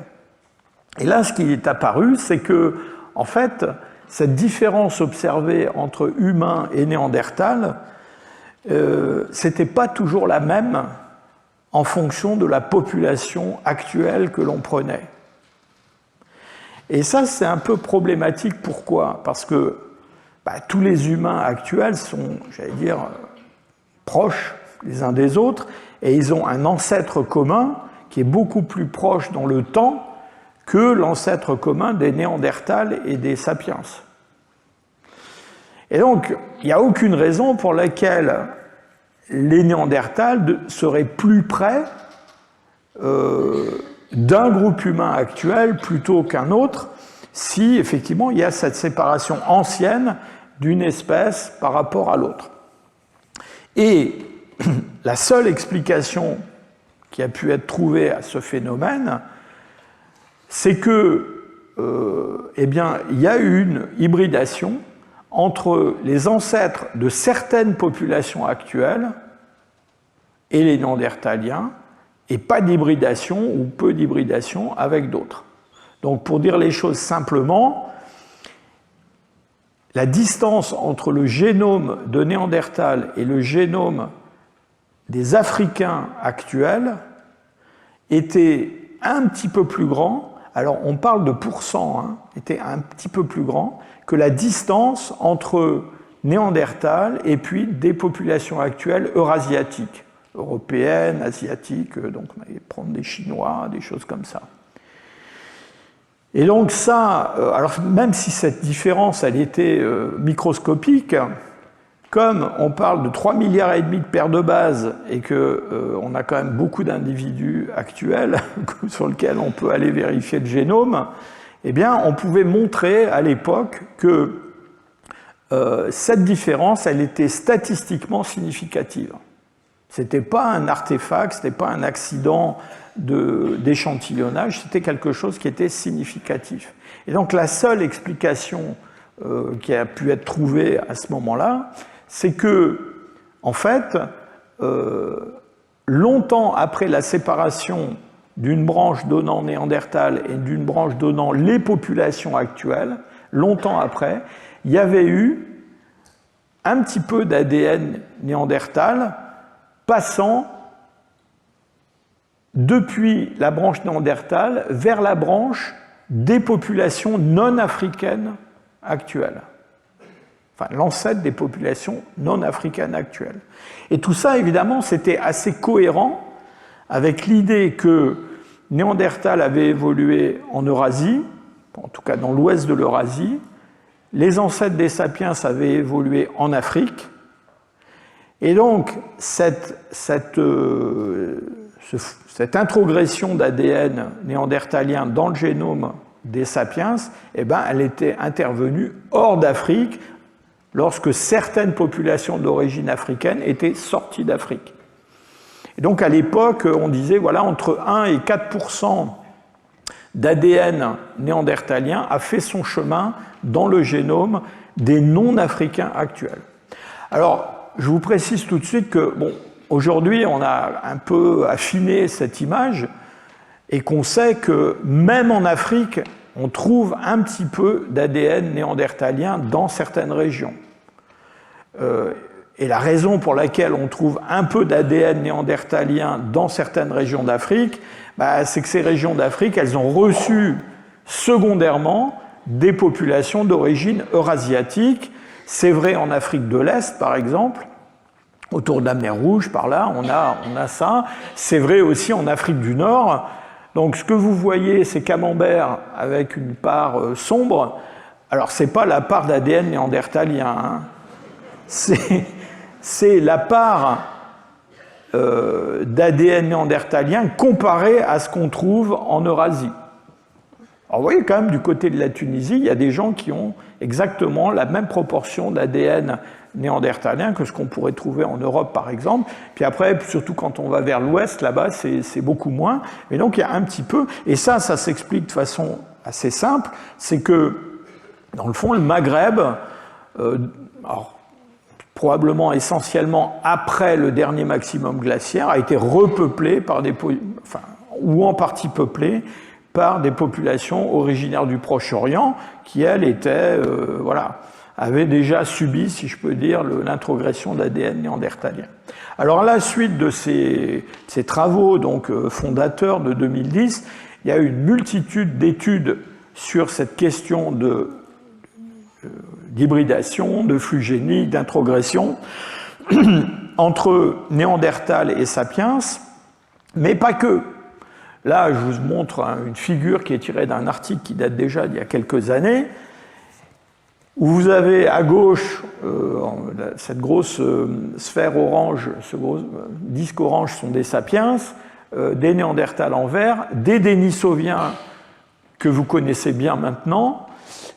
Speaker 1: Et là, ce qui est apparu, c'est que, en fait, cette différence observée entre humains et néandertal, c'était pas toujours la même en fonction de la population actuelle que l'on prenait. Et ça, c'est un peu problématique. Pourquoi? Parce que tous les humains actuels sont, j'allais dire, proches les uns des autres, et ils ont un ancêtre commun qui est beaucoup plus proche dans le temps que l'ancêtre commun des Néandertals et des Sapiens. Et donc, il n'y a aucune raison pour laquelle les Néandertals seraient plus près d'un groupe humain actuel plutôt qu'un autre, si effectivement il y a cette séparation ancienne d'une espèce par rapport à l'autre. Et la seule explication qui a pu être trouvée à ce phénomène, c'est que, eh bien, il y a eu une hybridation entre les ancêtres de certaines populations actuelles et les Néandertaliens, et pas d'hybridation ou peu d'hybridation avec d'autres. Donc, pour dire les choses simplement, la distance entre le génome de Néandertal et le génome des Africains actuels était un petit peu plus grand, alors on parle de pourcent, hein, était un petit peu plus grand que la distance entre Néandertal et puis des populations actuelles eurasiatiques, européennes, asiatiques, donc on allait prendre des Chinois, des choses comme ça. Et donc ça, alors même si cette différence elle était microscopique, comme on parle de 3,5 milliards de paires de bases et qu'on a quand même beaucoup d'individus actuels sur lesquels on peut aller vérifier le génome, eh bien on pouvait montrer à l'époque que cette différence elle était statistiquement significative. Ce n'était pas un artefact, ce n'était pas un accident d'échantillonnage, c'était quelque chose qui était significatif. Et donc la seule explication qui a pu être trouvée à ce moment-là, c'est que, en fait, longtemps après la séparation d'une branche donnant Néandertal et d'une branche donnant les populations actuelles, longtemps après, il y avait eu un petit peu d'ADN Néandertal passant depuis la branche Néandertal vers la branche des populations non africaines actuelles. Enfin, l'ancêtre des populations non africaines actuelles. Et tout ça, évidemment, c'était assez cohérent avec l'idée que Néandertal avait évolué en Eurasie, en tout cas dans l'ouest de l'Eurasie, les ancêtres des sapiens avaient évolué en Afrique, et donc cette introgression d'ADN néandertalien dans le génome des sapiens, eh ben, elle était intervenue hors d'Afrique lorsque certaines populations d'origine africaine étaient sorties d'Afrique. Et donc à l'époque, on disait voilà, entre 1 et 4% d'ADN néandertalien a fait son chemin dans le génome des non-africains actuels. Alors, je vous précise tout de suite que, bon, aujourd'hui, on a un peu affiné cette image et qu'on sait que même en Afrique, on trouve un petit peu d'ADN néandertalien dans certaines régions. Et la raison pour laquelle on trouve un peu d'ADN néandertalien dans certaines régions d'Afrique, bah, c'est que ces régions d'Afrique, elles ont reçu secondairement des populations d'origine eurasiatique. C'est vrai en Afrique de l'Est, par exemple, autour de la mer Rouge, par là, on a ça. C'est vrai aussi en Afrique du Nord. Donc ce que vous voyez, c'est camembert avec une part sombre. Alors c'est pas la part d'ADN néandertalien, hein. C'est la part d'ADN néandertalien comparée à ce qu'on trouve en Eurasie. Alors vous voyez quand même du côté de la Tunisie, il y a des gens qui ont exactement la même proportion d'ADN néandertalien que ce qu'on pourrait trouver en Europe par exemple. Puis après, surtout quand on va vers l'ouest, là-bas c'est beaucoup moins. Mais donc il y a un petit peu, et ça s'explique de façon assez simple, c'est que dans le fond le Maghreb, alors, probablement essentiellement après le dernier maximum glaciaire, a été repeuplé par ou en partie peuplé par des populations originaires du Proche-Orient qui, elles, avaient déjà subi, si je peux dire, l'introgression d'ADN néandertalien. Alors, à la suite de ces travaux donc, fondateurs de 2010, il y a eu une multitude d'études sur cette question d'hybridation, de flux génique, d'introgression entre Néandertal et Sapiens, mais pas que. Là, je vous montre une figure qui est tirée d'un article qui date déjà d'il y a quelques années, où vous avez à gauche cette grosse sphère orange, ce gros disque orange sont des Sapiens, des Néandertals en vert, des Denisoviens que vous connaissez bien maintenant,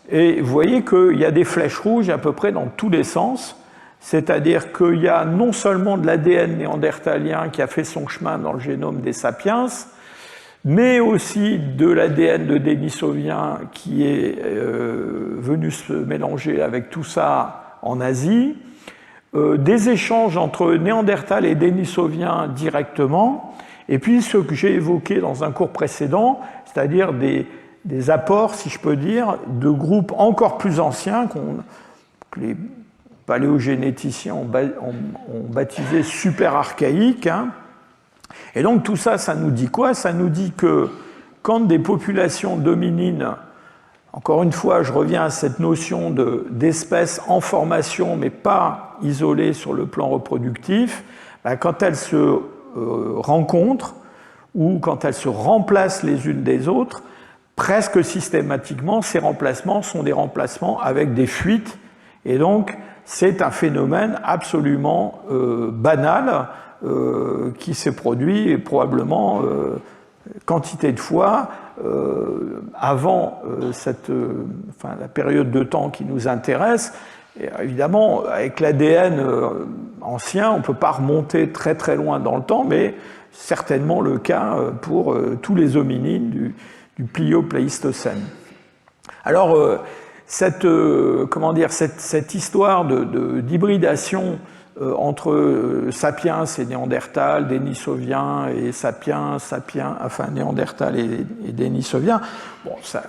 Speaker 1: et vous voyez qu'il y a des flèches rouges à peu près dans tous les sens, c'est-à-dire qu'il y a non seulement de l'ADN néandertalien qui a fait son chemin dans le génome des sapiens, mais aussi de l'ADN de Denisovien qui est venu se mélanger avec tout ça en Asie, des échanges entre Néandertal et Denisovien directement, et puis ce que j'ai évoqué dans un cours précédent, c'est-à-dire des apports, si je peux dire, de groupes encore plus anciens que les paléogénéticiens ont baptisé super archaïques. Hein. Et donc tout ça, ça nous dit quoi? Ça nous dit que quand des populations dominines, encore une fois, je reviens à cette notion d'espèces en formation, mais pas isolées sur le plan reproductif, ben, quand elles se rencontrent ou quand elles se remplacent les unes des autres, presque systématiquement, ces remplacements sont des remplacements avec des fuites. Et donc, c'est un phénomène absolument banal qui s'est produit probablement quantité de fois avant la période de temps qui nous intéresse. Et évidemment, avec l'ADN ancien, on ne peut pas remonter très très loin dans le temps, mais certainement le cas pour tous les hominines du Plio-Pléistocène. Alors, cette histoire d'hybridation entre sapiens et Néandertal, Denisoviens et sapiens, enfin Néandertal et Denisoviens, bon, ça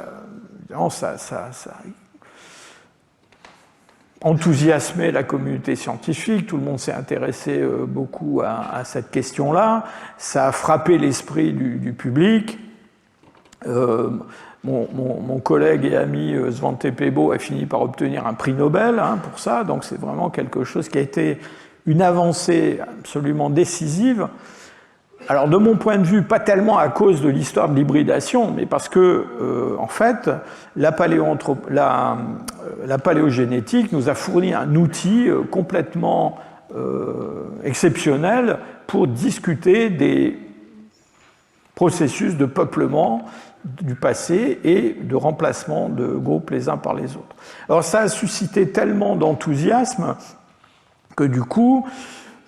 Speaker 1: enthousiasmé la communauté scientifique, tout le monde s'est intéressé beaucoup à cette question-là, ça a frappé l'esprit du public. Mon collègue et ami Svante Pääbo a fini par obtenir un prix Nobel pour ça, donc c'est vraiment quelque chose qui a été une avancée absolument décisive. Alors de mon point de vue, pas tellement à cause de l'histoire de l'hybridation, mais parce que, en fait, la paléogénétique nous a fourni un outil complètement exceptionnel pour discuter des processus de peuplement du passé et de remplacement de groupes les uns par les autres. Alors ça a suscité tellement d'enthousiasme que du coup,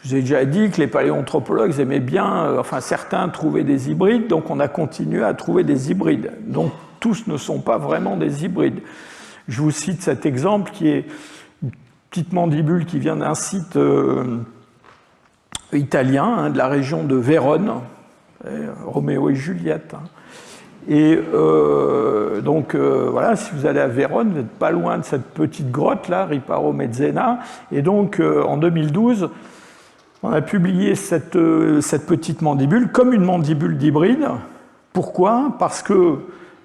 Speaker 1: je vous ai déjà dit que les paléoanthropologues aimaient bien, enfin certains trouvaient des hybrides, donc on a continué à trouver des hybrides. Donc tous ne sont pas vraiment des hybrides. Je vous cite cet exemple qui est une petite mandibule qui vient d'un site italien, de la région de Vérone, Roméo et Juliette. Et donc voilà, si vous allez à Vérone, vous n'êtes pas loin de cette petite grotte là, Riparo Mezzena. Et donc en 2012, on a publié cette petite mandibule comme une mandibule d'hybride. Pourquoi? Parce que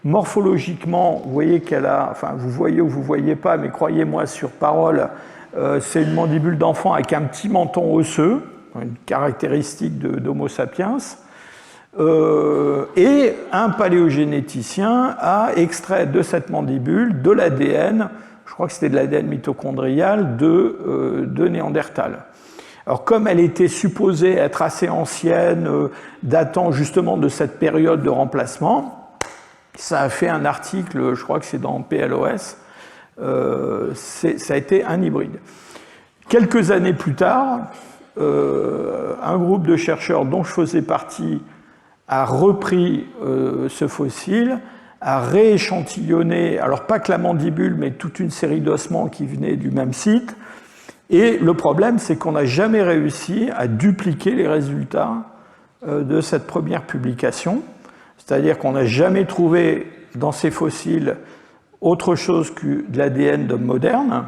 Speaker 1: morphologiquement, vous voyez qu'elle a, enfin vous voyez ou vous voyez pas, mais croyez-moi sur parole, c'est une mandibule d'enfant avec un petit menton osseux, une caractéristique d'Homo sapiens. Et un paléogénéticien a extrait de cette mandibule de l'ADN, je crois que c'était de l'ADN mitochondrial de Néandertal. Alors comme elle était supposée être assez ancienne, datant justement de cette période de remplacement, ça a fait un article, je crois que c'est dans PLOS, ça a été un hybride. Quelques années plus tard, un groupe de chercheurs dont je faisais partie a repris ce fossile, a rééchantillonné, alors pas que la mandibule, mais toute une série d'ossements qui venaient du même site. Et le problème, c'est qu'on n'a jamais réussi à dupliquer les résultats de cette première publication. C'est-à-dire qu'on n'a jamais trouvé dans ces fossiles autre chose que de l'ADN d'homme moderne.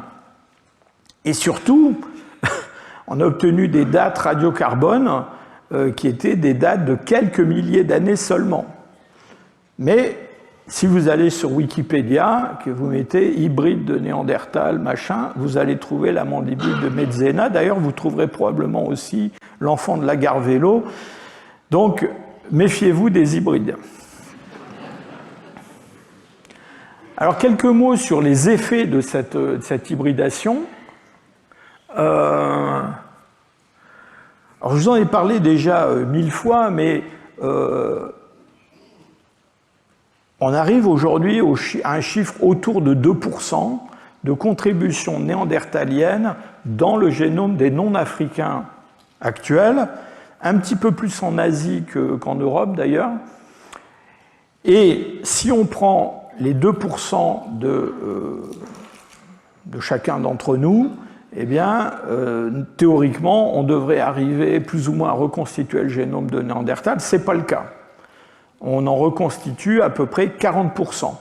Speaker 1: Et surtout, on a obtenu des dates radiocarbone qui étaient des dates de quelques milliers d'années seulement. Mais si vous allez sur Wikipédia, que vous mettez hybride de Néandertal, machin, vous allez trouver la mandibule de Mezzena. D'ailleurs, vous trouverez probablement aussi l'enfant de Lagarvello. Donc, méfiez-vous des hybrides. Alors, quelques mots sur les effets de cette hybridation. Alors, je vous en ai parlé déjà 1000 fois, mais on arrive aujourd'hui à un chiffre autour de 2% de contribution néandertalienne dans le génome des non-africains actuels, un petit peu plus en Asie qu'en Europe d'ailleurs. Et si on prend les 2% de chacun d'entre nous, eh bien, théoriquement, on devrait arriver plus ou moins à reconstituer le génome de Néandertal. Ce n'est pas le cas. On en reconstitue à peu près 40%.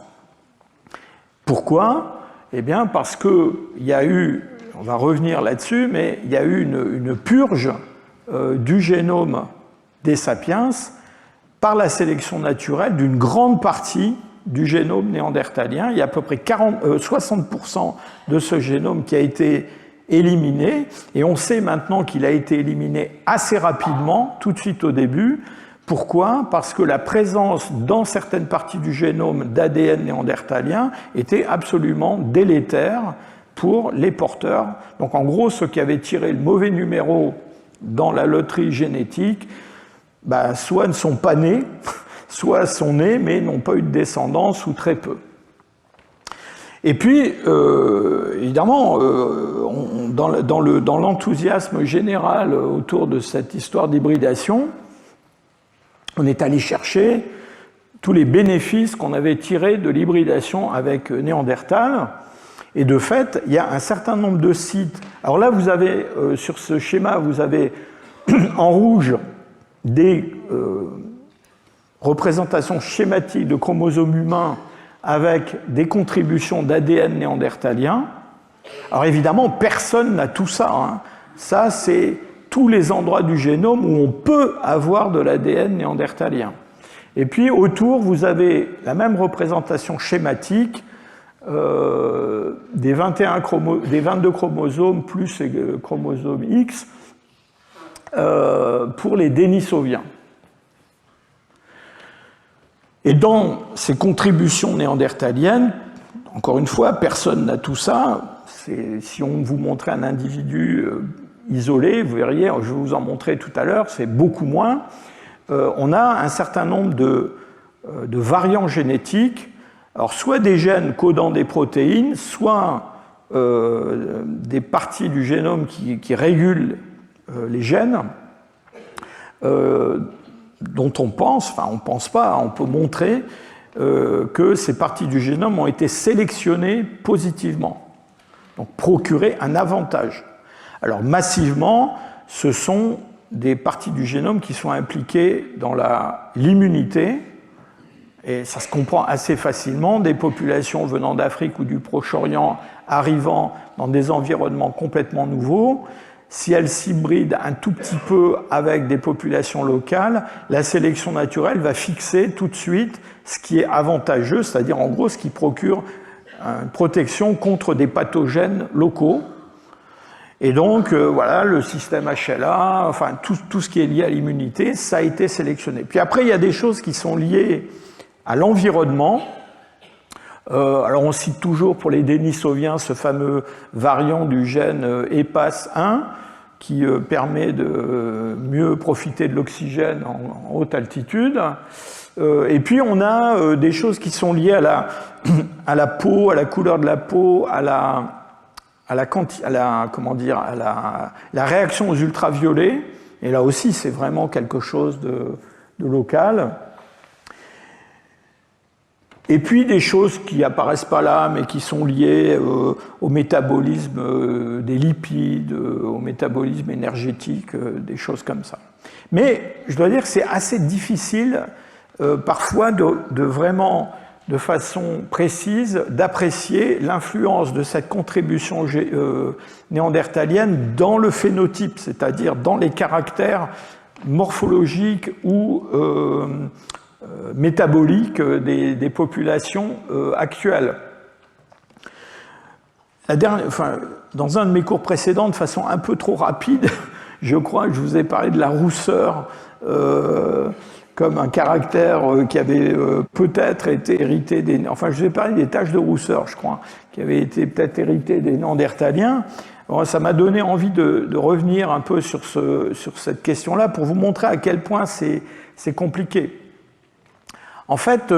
Speaker 1: Pourquoi? Eh bien, parce qu'il y a eu, on va revenir là-dessus, mais il y a eu une purge du génome des sapiens par la sélection naturelle d'une grande partie du génome néandertalien. Il y a à peu près 60% de ce génome qui a été éliminé, et on sait maintenant qu'il a été éliminé assez rapidement, tout de suite au début. Pourquoi? Parce que la présence dans certaines parties du génome d'ADN néandertalien était absolument délétère pour les porteurs. Donc en gros, ceux qui avaient tiré le mauvais numéro dans la loterie génétique, soit ne sont pas nés, soit sont nés mais n'ont pas eu de descendance ou très peu. Et puis, évidemment, dans l'enthousiasme général autour de cette histoire d'hybridation, on est allé chercher tous les bénéfices qu'on avait tirés de l'hybridation avec Néandertal. Et de fait, il y a un certain nombre de sites. Alors là, vous avez, sur ce schéma, vous avez en rouge des représentations schématiques de chromosomes humains avec des contributions d'ADN néandertalien. Alors évidemment, personne n'a tout ça. Hein. Ça, c'est tous les endroits du génome où on peut avoir de l'ADN néandertalien. Et puis autour, vous avez la même représentation schématique des 22 chromosomes plus les chromosomes X pour les Denisoviens. Et dans ces contributions néandertaliennes, encore une fois, personne n'a tout ça. Si on vous montrait un individu isolé, vous verriez, je vais vous en montrer tout à l'heure, c'est beaucoup moins. On a un certain nombre de variants génétiques, alors soit des gènes codant des protéines, soit des parties du génome qui régulent les gènes, dont on pense, enfin on ne pense pas, on peut montrer que ces parties du génome ont été sélectionnées positivement, donc procurer un avantage. Alors massivement, ce sont des parties du génome qui sont impliquées dans l'immunité, et ça se comprend assez facilement, des populations venant d'Afrique ou du Proche-Orient arrivant dans des environnements complètement nouveaux. Si elles s'hybrident un tout petit peu avec des populations locales, la sélection naturelle va fixer tout de suite ce qui est avantageux, c'est-à-dire en gros ce qui procure une protection contre des pathogènes locaux. Et donc, voilà, le système HLA, enfin tout ce qui est lié à l'immunité, ça a été sélectionné. Puis après, il y a des choses qui sont liées à l'environnement. Alors on cite toujours pour les Denisoviens ce fameux variant du gène EPAS1 qui permet de mieux profiter de l'oxygène en haute altitude. Et puis on a des choses qui sont liées à la peau, à la couleur de la peau, à la réaction aux ultraviolets. Et là aussi, c'est vraiment quelque chose de local. Et puis des choses qui apparaissent pas là, mais qui sont liées au métabolisme des lipides, au métabolisme énergétique, des choses comme ça. Mais je dois dire que c'est assez difficile parfois de vraiment, de façon précise, d'apprécier l'influence de cette contribution néandertalienne dans le phénotype, c'est-à-dire dans les caractères morphologiques ou métaboliques des populations actuelles. Dans un de mes cours précédents, de façon un peu trop rapide, je crois que je vous ai parlé de la rousseur comme un caractère qui avait peut-être été hérité des... Enfin, je vous ai parlé des taches de rousseur, je crois, qui avaient été peut-être héritées des Néandertaliens. Alors, ça m'a donné envie de revenir un peu sur cette question-là pour vous montrer à quel point c'est compliqué. En fait,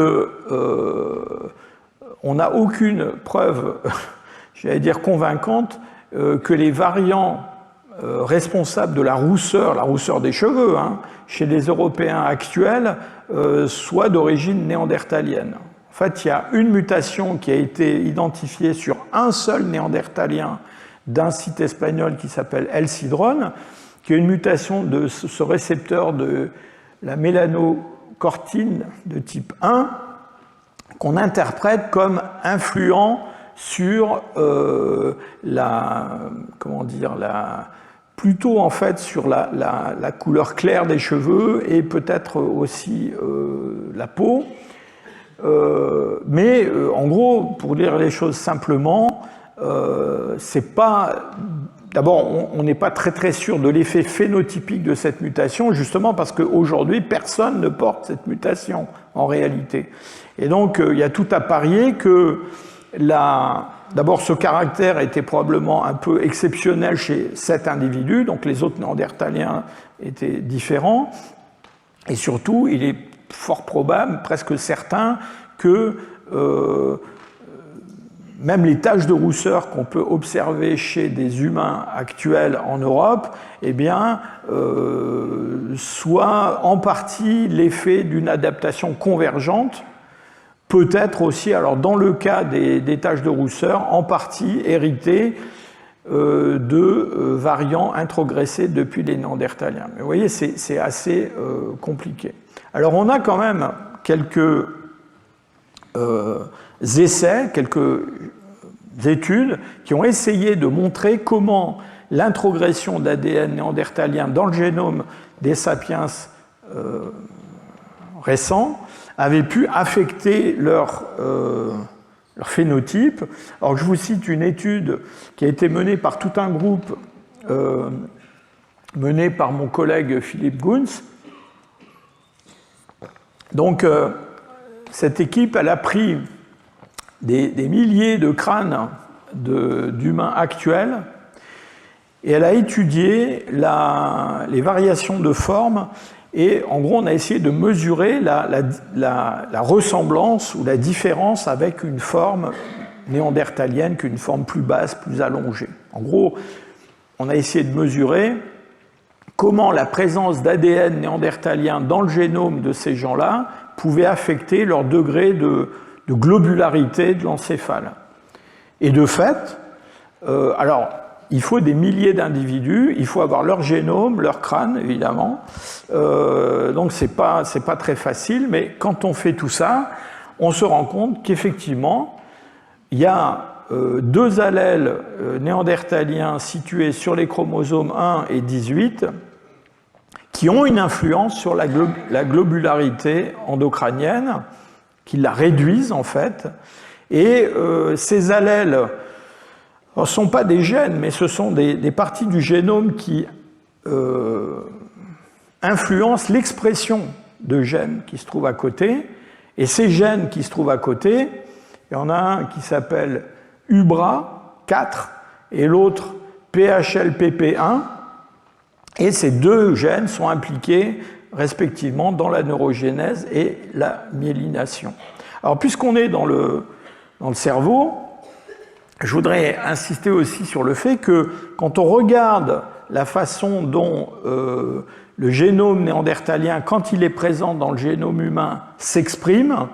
Speaker 1: on n'a aucune preuve, j'allais dire convaincante, que les variants responsables de la rousseur des cheveux, hein, chez les Européens actuels, soient d'origine néandertalienne. En fait, il y a une mutation qui a été identifiée sur un seul néandertalien d'un site espagnol qui s'appelle El Cidrón, qui est une mutation de ce récepteur de la mélanocortine de type 1, qu'on interprète comme influent sur plutôt en fait sur la couleur claire des cheveux et peut-être aussi la peau. Mais en gros, pour dire les choses simplement, c'est pas. D'abord, on n'est pas très sûr de l'effet phénotypique de cette mutation, justement parce qu'aujourd'hui, personne ne porte cette mutation en réalité. Et donc, il y a tout à parier que d'abord, ce caractère était probablement un peu exceptionnel chez cet individu, donc les autres néandertaliens étaient différents. Et surtout, il est fort probable, presque certain, que même les taches de rousseur qu'on peut observer chez des humains actuels en Europe, eh bien, soit en partie l'effet d'une adaptation convergente, peut-être aussi, alors dans le cas des taches de rousseur, en partie héritées de variants introgressés depuis les néandertaliens. Mais vous voyez, c'est assez compliqué. Alors on a quand même quelques essais, quelques études qui ont essayé de montrer comment l'introgression d'ADN néandertalien dans le génome des sapiens récents avait pu affecter leur phénotype. Alors je vous cite une étude qui a été menée par tout un groupe mené par mon collègue Philippe Gunz. Donc cette équipe, elle a pris des milliers de crânes d'humains actuels et elle a étudié les variations de forme et en gros on a essayé de mesurer la ressemblance ou la différence avec une forme néandertalienne qu'une forme plus basse, plus allongée. En gros, on a essayé de mesurer comment la présence d'ADN néandertalien dans le génome de ces gens-là pouvait affecter leur degré de globularité de l'encéphale. Et de fait, alors, il faut des milliers d'individus, il faut avoir leur génome, leur crâne, évidemment. Donc, c'est pas très facile, mais quand on fait tout ça, on se rend compte qu'effectivement, il y a deux allèles néandertaliens situés sur les chromosomes 1 et 18 qui ont une influence sur la globularité endocrânienne, qui la réduisent en fait. Et ces allèles ne sont pas des gènes, mais ce sont des parties du génome qui influencent l'expression de gènes qui se trouvent à côté. Et ces gènes qui se trouvent à côté, il y en a un qui s'appelle UBRA4 et l'autre PHLPP1. Et ces deux gènes sont impliqués respectivement dans la neurogénèse et la myélination. Alors, puisqu'on est dans le cerveau, je voudrais insister aussi sur le fait que quand on regarde la façon dont le génome néandertalien, quand il est présent dans le génome humain, s'exprime,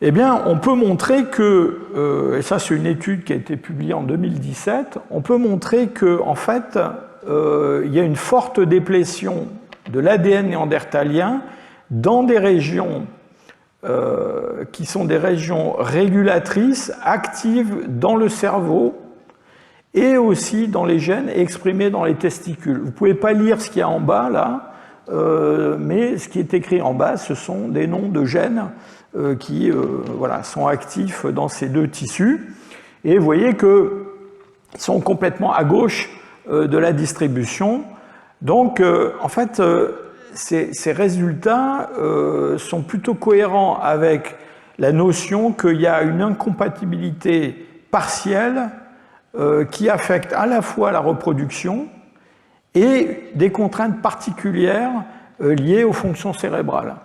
Speaker 1: eh bien, on peut montrer que, et ça c'est une étude qui a été publiée en 2017, on peut montrer que, en fait, il y a une forte déplétion de l'ADN néandertalien dans des régions qui sont des régions régulatrices, actives dans le cerveau et aussi dans les gènes exprimés dans les testicules. Vous ne pouvez pas lire ce qu'il y a en bas là, mais ce qui est écrit en bas, ce sont des noms de gènes qui voilà, sont actifs dans ces deux tissus. Et vous voyez qu'ils sont complètement à gauche de la distribution. Donc, en fait, ces résultats sont plutôt cohérents avec la notion qu'il y a une incompatibilité partielle qui affectent à la fois la reproduction et des contraintes particulières liées aux fonctions cérébrales.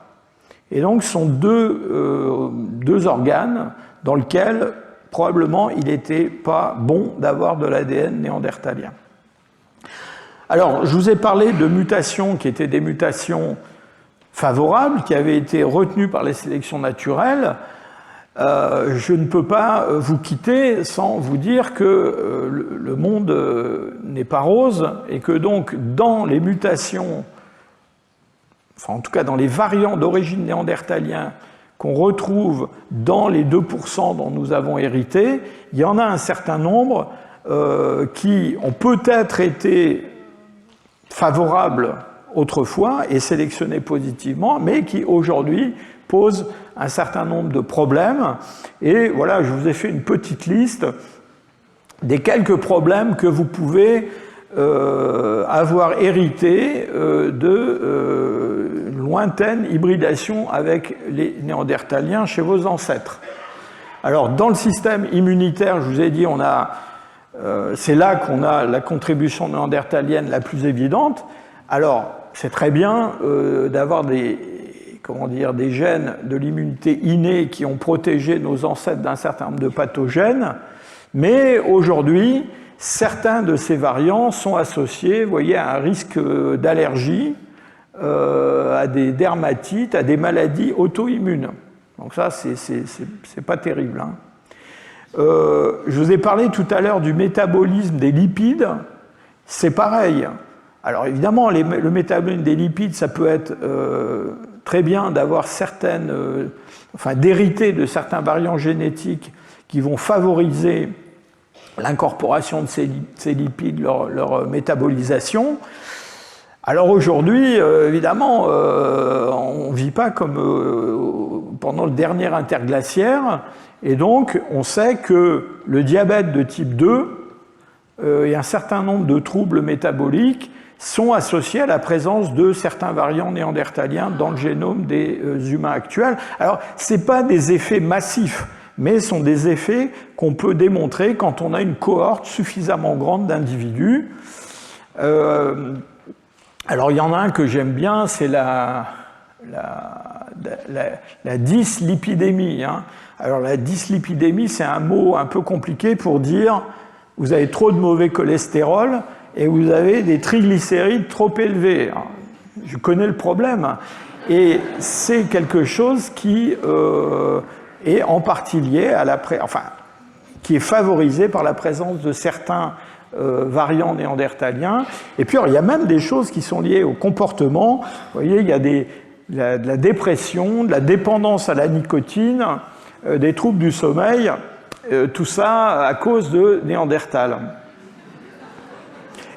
Speaker 1: Et donc, ce sont deux organes dans lesquels, probablement, il n'était pas bon d'avoir de l'ADN néandertalien. Alors, je vous ai parlé de mutations qui étaient des mutations favorables, qui avaient été retenues par les sélections naturelles. Je ne peux pas vous quitter sans vous dire que le monde n'est pas rose et que donc dans les mutations, enfin en tout cas dans les variants d'origine néandertalien qu'on retrouve dans les 2% dont nous avons hérité, il y en a un certain nombre qui ont peut-être été favorables autrefois et sélectionnés positivement, mais qui aujourd'hui posent un certain nombre de problèmes. Et voilà, je vous ai fait une petite liste des quelques problèmes que vous pouvez avoir hérités de lointaines hybridations avec les néandertaliens chez vos ancêtres. Alors, dans le système immunitaire, je vous ai dit, c'est là qu'on a la contribution néandertalienne la plus évidente. Alors, c'est très bien d'avoir des gènes de l'immunité innée qui ont protégé nos ancêtres d'un certain nombre de pathogènes, mais aujourd'hui, certains de ces variants sont associés, vous voyez, à un risque d'allergie, à des dermatites, à des maladies auto-immunes. Donc ça, c'est pas terrible, hein. Je vous ai parlé tout à l'heure du métabolisme des lipides, c'est pareil. Alors évidemment, le métabolisme des lipides, ça peut être très bien d'avoir d'hériter de certains variants génétiques qui vont favoriser l'incorporation de ces lipides, leur métabolisation. Alors aujourd'hui, évidemment, on ne vit pas comme pendant le dernier interglaciaire, et donc on sait que le diabète de type 2 et un certain nombre de troubles métaboliques sont associés à la présence de certains variants néandertaliens dans le génome des humains actuels. Alors, ce n'est pas des effets massifs, mais ce sont des effets qu'on peut démontrer quand on a une cohorte suffisamment grande d'individus. Alors, il y en a un que j'aime bien, c'est la dyslipidémie, hein. Alors, la dyslipidémie, c'est un mot un peu compliqué pour dire vous avez trop de mauvais cholestérol et vous avez des triglycérides trop élevés. Alors, je connais le problème. Et c'est quelque chose qui est en partie lié à qui est favorisé par la présence de certains variants néandertaliens. Et puis, alors, il y a même des choses qui sont liées au comportement. Vous voyez, il y a de la dépression, de la dépendance à la nicotine, des troubles du sommeil, tout ça à cause de Néandertal.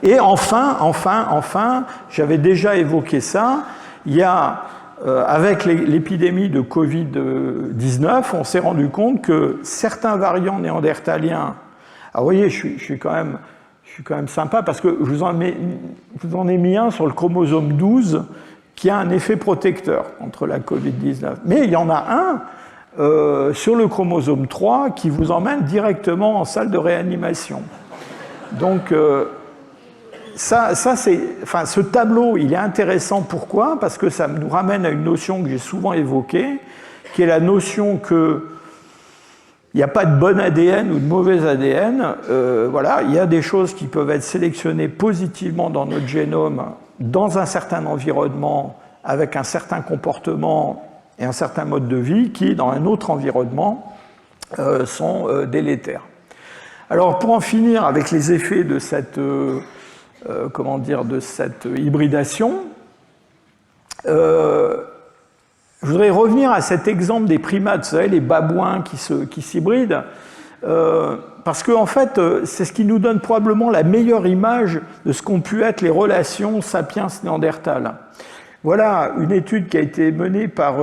Speaker 1: Et enfin, j'avais déjà évoqué ça, il y a, avec l'épidémie de Covid-19, on s'est rendu compte que certains variants néandertaliens, alors vous voyez, je suis quand même sympa parce que je vous en ai mis un sur le chromosome 12 qui a un effet protecteur contre la Covid-19. Mais il y en a un sur le chromosome 3 qui vous emmène directement en salle de réanimation. Donc, ce tableau, il est intéressant. Pourquoi ? Parce que ça nous ramène à une notion que j'ai souvent évoquée, qui est la notion qu'il n'y a pas de bon ADN ou de mauvais ADN. Voilà, il y a des choses qui peuvent être sélectionnées positivement dans notre génome, dans un certain environnement, avec un certain comportement et un certain mode de vie, qui, dans un autre environnement, sont délétères. Alors, pour en finir avec les effets de cette hybridation, je voudrais revenir à cet exemple des primates, vous savez, les babouins qui s'hybrident, parce que en fait, c'est ce qui nous donne probablement la meilleure image de ce qu'ont pu être les relations sapiens-néandertal. Voilà une étude qui a été menée par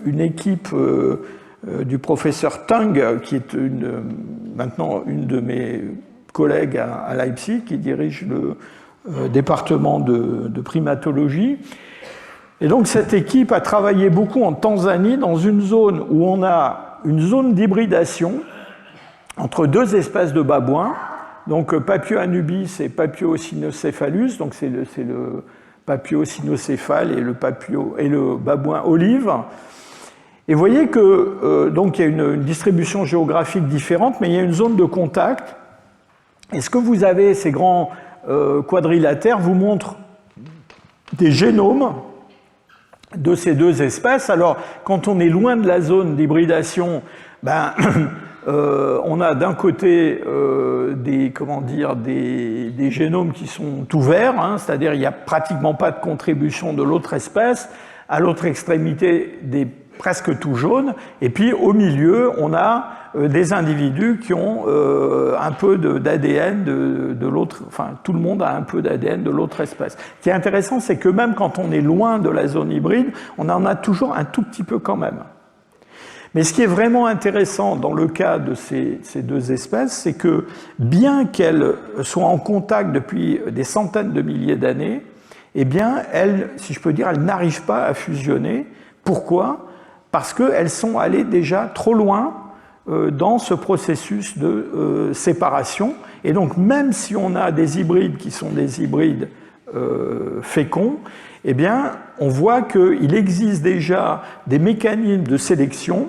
Speaker 1: une équipe du professeur Tang, qui est maintenant une de mes collègues à Leipzig, qui dirige le département de primatologie. Et donc cette équipe a travaillé beaucoup en Tanzanie, dans une zone où on a une zone d'hybridation entre deux espèces de babouins. Donc Papio-anubis et Papio-cynocéphalus, donc c'est le Papio-cynocéphale et le babouin olive. Et vous voyez que donc il y a une distribution géographique différente, mais il y a une zone de contact. Et ce que vous avez, ces grands quadrilatères, vous montrent des génomes de ces deux espèces. Alors, quand on est loin de la zone d'hybridation, ben, on a d'un côté des génomes qui sont ouverts, hein, c'est-à-dire il n'y a pratiquement pas de contribution de l'autre espèce, à l'autre extrémité des presque tout jaunes, et puis au milieu on a des individus qui ont un peu d'ADN de l'autre, enfin tout le monde a un peu d'ADN de l'autre espèce. Ce qui est intéressant, c'est que même quand on est loin de la zone hybride, on en a toujours un tout petit peu quand même. Mais ce qui est vraiment intéressant dans le cas de ces deux espèces, c'est que bien qu'elles soient en contact depuis des centaines de milliers d'années, eh bien, elles, si je peux dire, elles n'arrivent pas à fusionner. Pourquoi ? Parce qu'elles sont allées déjà trop loin dans ce processus de séparation. Et donc, même si on a des hybrides qui sont des hybrides féconds, eh bien, on voit qu'il existe déjà des mécanismes de sélection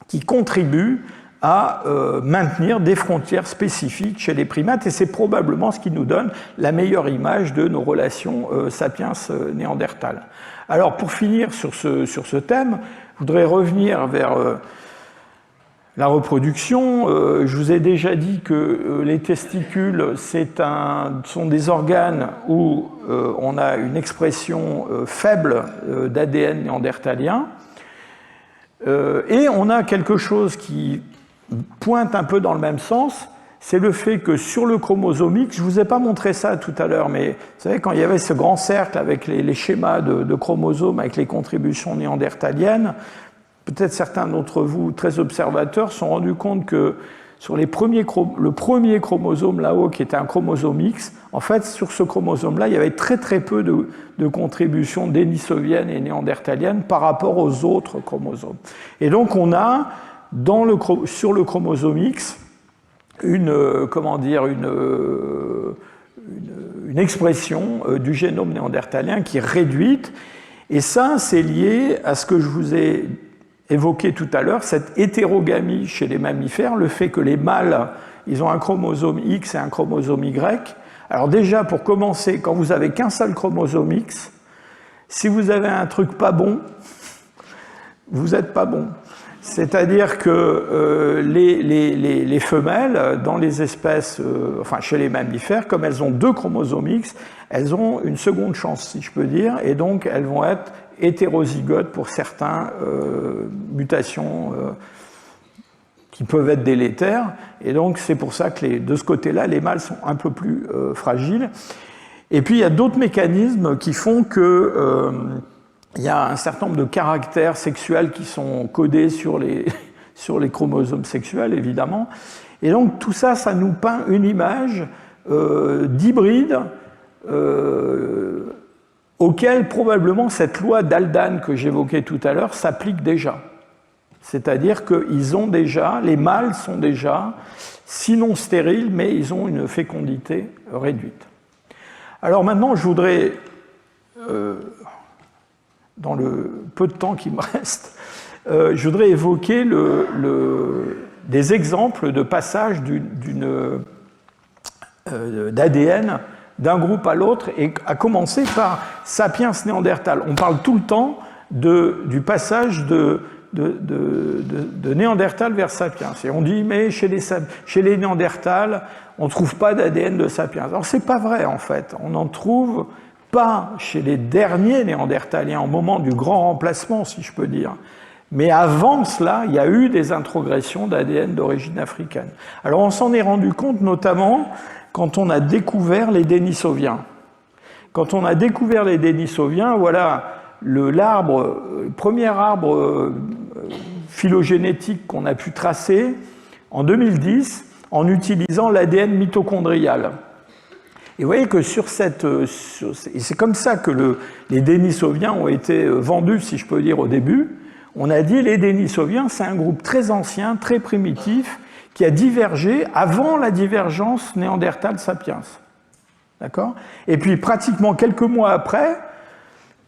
Speaker 1: qui contribuent à maintenir des frontières spécifiques chez les primates, et c'est probablement ce qui nous donne la meilleure image de nos relations sapiens-néandertal. Alors, pour finir sur ce thème, je voudrais revenir vers la reproduction. Je vous ai déjà dit que les testicules sont des organes où on a une expression faible d'ADN néandertalien, et on a quelque chose qui pointe un peu dans le même sens, c'est le fait que sur le chromosome X, je ne vous ai pas montré ça tout à l'heure, mais vous savez, quand il y avait ce grand cercle avec les schémas de chromosomes, avec les contributions néandertaliennes, peut-être certains d'entre vous, très observateurs, se sont rendus compte que sur le premier chromosome là-haut, qui était un chromosome X, en fait, sur ce chromosome-là, il y avait très très peu de contributions dénisoviennes et néandertaliennes par rapport aux autres chromosomes. Et donc on a, sur le chromosome X, une expression du génome néandertalien qui est réduite, et ça, c'est lié à ce que je vous ai évoqué tout à l'heure, cette hétérogamie chez les mammifères, le fait que les mâles, ils ont un chromosome X et un chromosome Y. Alors déjà, pour commencer, quand vous avez qu'un seul chromosome X, si vous avez un truc pas bon, vous n'êtes pas bon. C'est-à-dire que les femelles, dans les espèces, enfin chez les mammifères, comme elles ont deux chromosomes X, elles ont une seconde chance, si je peux dire, et donc elles vont être hétérozygotes pour certaines mutations qui peuvent être délétères. Et donc c'est pour ça que de ce côté-là, les mâles sont un peu plus fragiles. Et puis il y a d'autres mécanismes qui font que il y a un certain nombre de caractères sexuels qui sont codés sur les chromosomes sexuels, évidemment. Et donc tout ça, ça nous peint une image d'hybride auquel probablement cette loi d'Haldane que j'évoquais tout à l'heure s'applique déjà. C'est-à-dire qu'ils ont déjà, les mâles sont déjà, sinon stériles, mais ils ont une fécondité réduite. Alors maintenant, je voudrais, dans le peu de temps qui me reste, je voudrais évoquer des exemples de passage d'ADN d'un groupe à l'autre, et à commencer par Sapiens Néandertal. On parle tout le temps du passage de Néandertal vers Sapiens. Et on dit, mais chez les Néandertals, on ne trouve pas d'ADN de Sapiens. Alors, c'est pas vrai, en fait. On n'en trouve pas chez les derniers Néandertaliens, au moment du grand remplacement, si je peux dire. Mais avant cela, il y a eu des introgressions d'ADN d'origine africaine. Alors, on s'en est rendu compte, notamment, quand on a découvert les Denisoviens. Quand on a découvert les Denisoviens, voilà le premier arbre phylogénétique qu'on a pu tracer en 2010 en utilisant l'ADN mitochondrial. Et vous voyez que et c'est comme ça que les Denisoviens ont été vendus, si je peux dire, au début. On a dit les Denisoviens, c'est un groupe très ancien, très primitif, qui a divergé avant la divergence Néandertal-Sapiens. D'accord ? Et puis, pratiquement quelques mois après,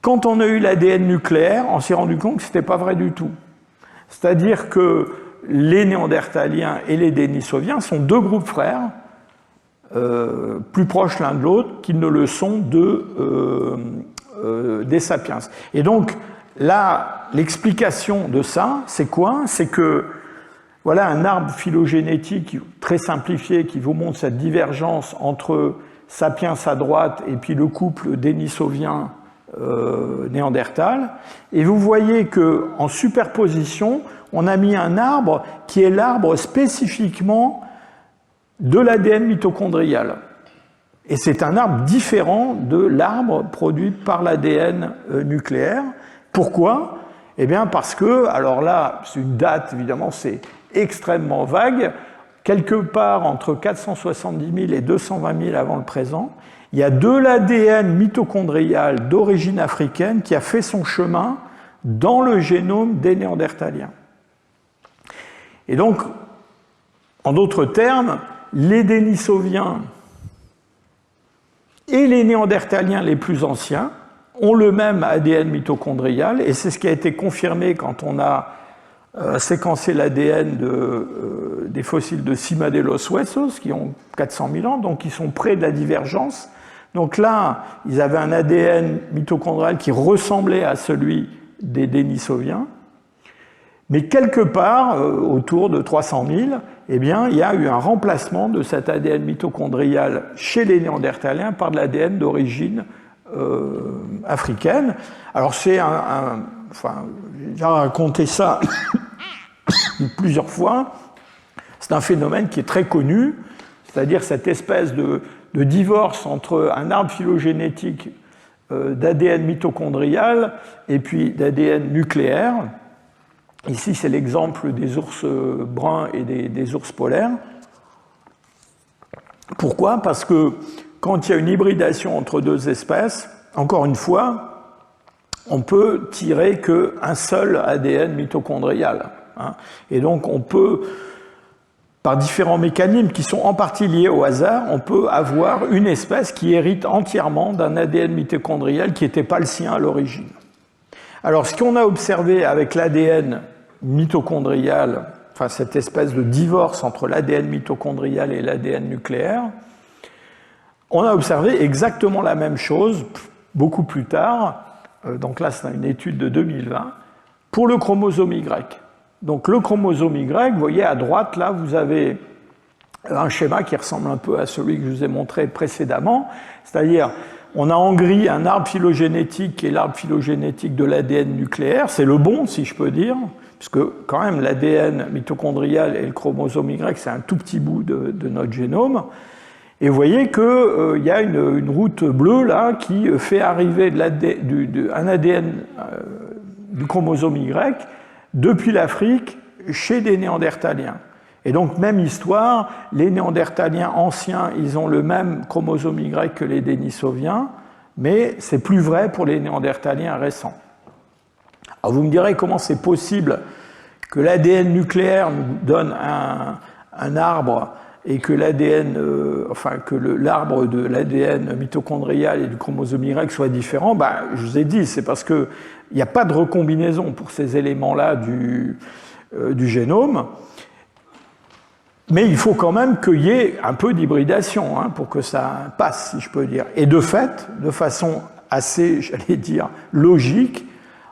Speaker 1: quand on a eu l'ADN nucléaire, on s'est rendu compte que ce n'était pas vrai du tout. C'est-à-dire que les Néandertaliens et les Denisoviens sont deux groupes frères, plus proches l'un de l'autre qu'ils ne le sont des Sapiens. Et donc, là, l'explication de ça, c'est quoi? C'est que, voilà un arbre phylogénétique très simplifié qui vous montre cette divergence entre Sapiens à droite et puis le couple Denisovien Néandertal. Et vous voyez qu'en superposition, on a mis un arbre qui est l'arbre spécifiquement de l'ADN mitochondrial. Et c'est un arbre différent de l'arbre produit par l'ADN nucléaire. Pourquoi? Eh bien parce que, alors là, c'est une date, évidemment, c'est extrêmement vague, quelque part entre 470 000 et 220 000 avant le présent, il y a de l'ADN mitochondrial d'origine africaine qui a fait son chemin dans le génome des Néandertaliens. Et donc, en d'autres termes, les Denisoviens et les Néandertaliens les plus anciens ont le même ADN mitochondrial, et c'est ce qui a été confirmé quand on a séquencé l'ADN des fossiles de Cima de los Huesos, qui ont 400 000 ans, donc ils sont près de la divergence. Donc là, ils avaient un ADN mitochondrial qui ressemblait à celui des Denisoviens, mais quelque part, autour de 300 000, eh bien, il y a eu un remplacement de cet ADN mitochondrial chez les Néandertaliens par de l'ADN d'origine africaine. Alors c'est enfin, j'ai déjà raconté ça plusieurs fois, c'est un phénomène qui est très connu, c'est-à-dire cette espèce de divorce entre un arbre phylogénétique d'ADN mitochondrial et puis d'ADN nucléaire. Ici, c'est l'exemple des ours bruns et des ours polaires. Pourquoi? Parce que quand il y a une hybridation entre deux espèces, encore une fois, on peut tirer qu'un seul ADN mitochondrial. Et donc, on peut, par différents mécanismes qui sont en partie liés au hasard, on peut avoir une espèce qui hérite entièrement d'un ADN mitochondrial qui n'était pas le sien à l'origine. Alors, ce qu'on a observé avec l'ADN mitochondrial, enfin cette espèce de divorce entre l'ADN mitochondrial et l'ADN nucléaire, on a observé exactement la même chose beaucoup plus tard, donc là c'est une étude de 2020, pour le chromosome Y. Donc le chromosome Y, vous voyez à droite, là vous avez un schéma qui ressemble un peu à celui que je vous ai montré précédemment, c'est-à-dire on a en gris un arbre phylogénétique qui est l'arbre phylogénétique de l'ADN nucléaire, c'est le bon si je peux dire, puisque quand même l'ADN mitochondrial et le chromosome Y, c'est un tout petit bout de notre génome. Et vous voyez qu'il y a une route bleue là qui fait arriver un ADN du chromosome Y depuis l'Afrique chez des Néandertaliens. Et donc, même histoire, les Néandertaliens anciens, ils ont le même chromosome Y que les Denisoviens, mais c'est plus vrai pour les Néandertaliens récents. Alors vous me direz comment c'est possible que l'ADN nucléaire nous donne un arbre et que l'arbre de l'ADN mitochondrial et du chromosome Y soit différent. Ben, je vous ai dit, c'est parce qu'il n'y a pas de recombinaison pour ces éléments-là du génome. Mais il faut quand même qu'il y ait un peu d'hybridation pour que ça passe, si je peux dire. Et de fait, de façon assez, j'allais dire, logique,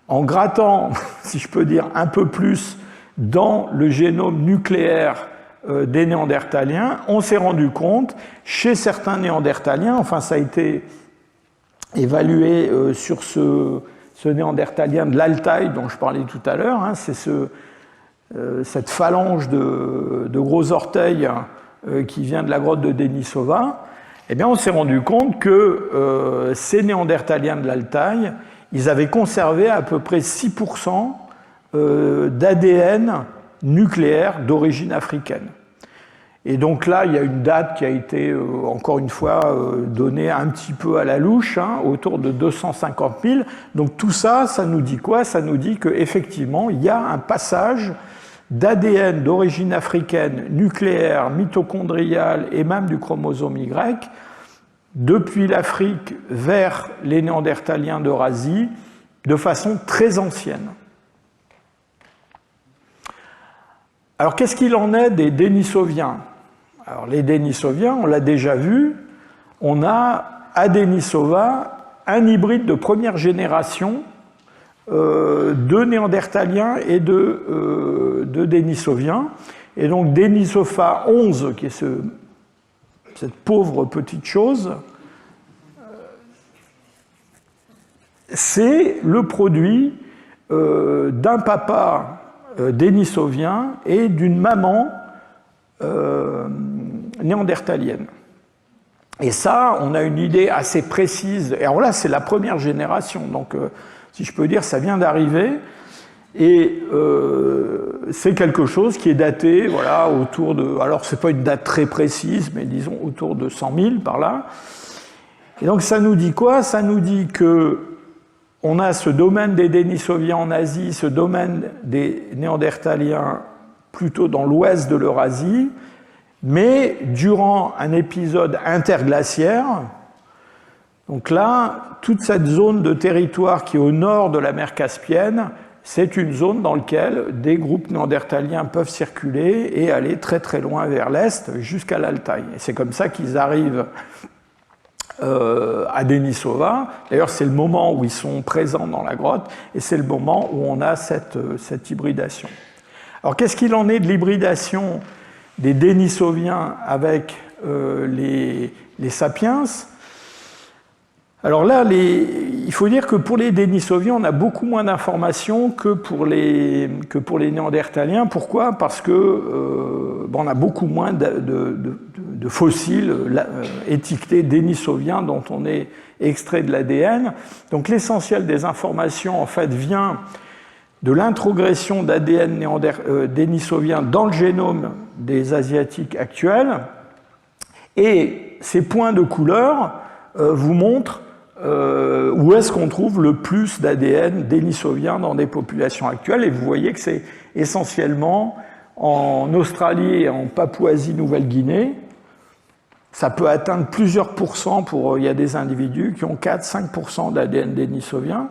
Speaker 1: en grattant, si je peux dire, un peu plus dans le génome nucléaire des Néandertaliens, on s'est rendu compte, chez certains Néandertaliens, enfin ça a été évalué sur ce Néandertalien de l'Altaï dont je parlais tout à l'heure, c'est cette phalange de gros orteils qui vient de la grotte de Denisova, eh bien on s'est rendu compte que ces Néandertaliens de l'Altaï, ils avaient conservé à peu près 6% d'ADN nucléaire d'origine africaine. Et donc là, il y a une date qui a été, encore une fois, donnée un petit peu à la louche, autour de 250 000. Donc tout ça, ça nous dit quoi? Ça nous dit qu'effectivement, il y a un passage d'ADN d'origine africaine, nucléaire, mitochondriale et même du chromosome Y, depuis l'Afrique vers les Néandertaliens d'Eurasie, de façon très ancienne. Alors, qu'est-ce qu'il en est des Denisoviens? Alors, les Denisoviens, on l'a déjà vu, on a à Denisova un hybride de première génération de Néandertaliens et de Denisoviens. Et donc, Denisova 11, qui est cette pauvre petite chose, c'est le produit d'un papa dénisovien et d'une maman néandertalienne. Et ça, on a une idée assez précise. Et alors là, c'est la première génération, donc si je peux dire, ça vient d'arriver. Et c'est quelque chose qui est daté, voilà, autour de... Alors, c'est pas une date très précise, mais disons autour de 100 000 par là. Et donc, ça nous dit quoi? Ça nous dit que on a ce domaine des Denisoviens en Asie, ce domaine des Néandertaliens plutôt dans l'ouest de l'Eurasie, mais durant un épisode interglaciaire. Donc là, toute cette zone de territoire qui est au nord de la mer Caspienne, c'est une zone dans laquelle des groupes néandertaliens peuvent circuler et aller très très loin vers l'est jusqu'à l'Altaï. Et c'est comme ça qu'ils arrivent à Denisova. D'ailleurs, c'est le moment où ils sont présents dans la grotte et c'est le moment où on a cette hybridation. Alors, qu'est-ce qu'il en est de l'hybridation des Denisoviens avec les sapiens? Alors là, il faut dire que pour les Denisoviens, on a beaucoup moins d'informations que pour les Néandertaliens. Pourquoi? Parce que on a beaucoup moins de fossiles étiquetés Denisoviens dont on est extrait de l'ADN. Donc l'essentiel des informations, en fait, vient de l'introgression d'ADN dénisovien dans le génome des Asiatiques actuels. Et ces points de couleur vous montrent où est-ce qu'on trouve le plus d'ADN dénisovien dans des populations actuelles. Et vous voyez que c'est essentiellement en Australie et en Papouasie-Nouvelle-Guinée. Ça peut atteindre plusieurs pourcents il y a des individus qui ont 4-5% d'ADN dénisovien,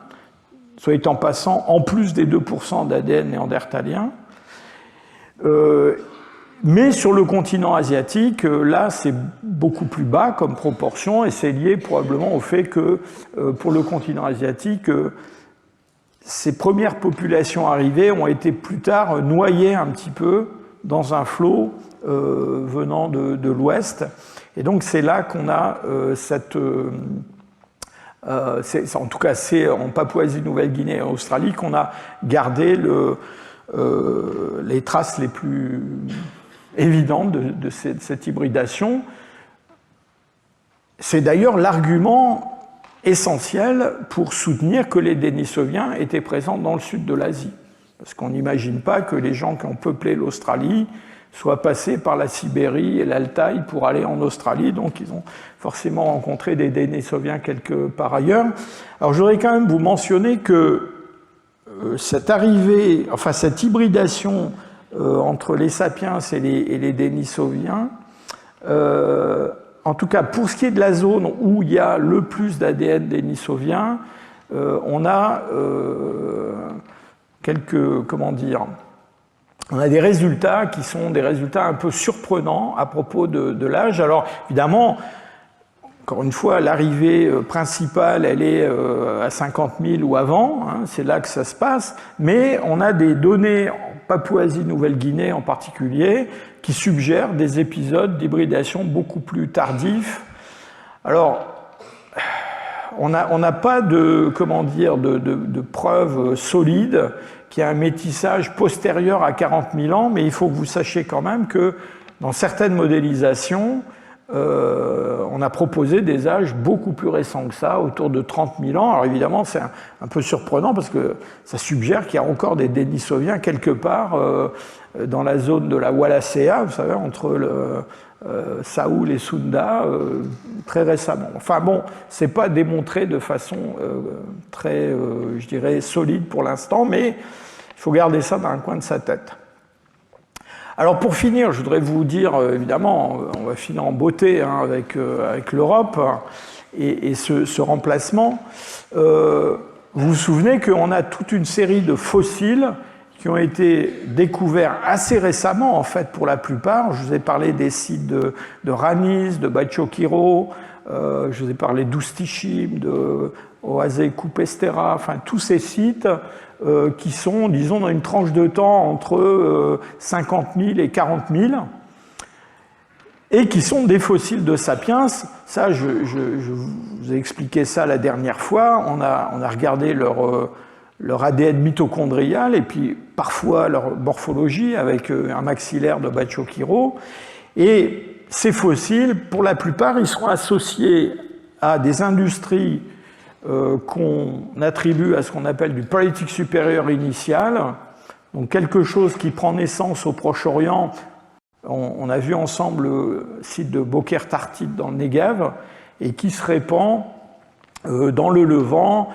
Speaker 1: soit en passant en plus des 2% d'ADN néandertalien. Mais sur le continent asiatique, là, c'est beaucoup plus bas comme proportion, et c'est lié probablement au fait que, pour le continent asiatique, ces premières populations arrivées ont été plus tard noyées un petit peu dans un flot venant de l'ouest. Et donc, c'est là qu'on a cette... en tout cas, c'est en Papouasie-Nouvelle-Guinée et en Australie qu'on a gardé les traces les plus évidente de cette hybridation. C'est d'ailleurs l'argument essentiel pour soutenir que les Denisoviens étaient présents dans le sud de l'Asie. Parce qu'on n'imagine pas que les gens qui ont peuplé l'Australie soient passés par la Sibérie et l'Altaï pour aller en Australie, donc ils ont forcément rencontré des Denisoviens quelque part ailleurs. Alors je voudrais quand même vous mentionner que cette arrivée, enfin cette hybridation entre les sapiens et les Denisoviens, en tout cas pour ce qui est de la zone où il y a le plus d'ADN dénisovien, on a on a des résultats qui sont des résultats un peu surprenants à propos de l'âge. Alors évidemment, encore une fois, l'arrivée principale, elle est à 50 000 ou avant, hein, c'est là que ça se passe, mais on a des données en Papouasie-Nouvelle-Guinée en particulier, qui suggèrent des épisodes d'hybridation beaucoup plus tardifs. Alors, on n'a pas de preuves solides qu'il y a un métissage postérieur à 40 000 ans, mais il faut que vous sachiez quand même que dans certaines modélisations, on a proposé des âges beaucoup plus récents que ça, autour de 30 000 ans. Alors évidemment, c'est un peu surprenant parce que ça suggère qu'il y a encore des Denisoviens quelque part dans la zone de la Wallacea, vous savez, entre Saoul et Sunda, très récemment. Enfin bon, c'est pas démontré de façon très, je dirais, solide pour l'instant, mais il faut garder ça dans un coin de sa tête. Alors pour finir, je voudrais vous dire, évidemment, on va finir en beauté hein, avec l'Europe et ce remplacement. Vous vous souvenez qu'on a toute une série de fossiles qui ont été découverts assez récemment, en fait, pour la plupart. Je vous ai parlé des sites de Ranis, de Bachokiro, je vous ai parlé d'Ustishim, de Oase-Kupestera, enfin tous ces sites qui sont, disons, dans une tranche de temps entre 50 000 et 40 000, et qui sont des fossiles de sapiens. Ça, je vous ai expliqué ça la dernière fois. On a regardé leur ADN mitochondrial et puis parfois leur morphologie avec un maxillaire de Bachokiro. Et ces fossiles, pour la plupart, ils sont associés à des industries qu'on attribue à ce qu'on appelle du paléolithique supérieur initial, donc quelque chose qui prend naissance au Proche-Orient. On a vu ensemble le site de Boker Tartit dans le Negev et qui se répand dans le Levant,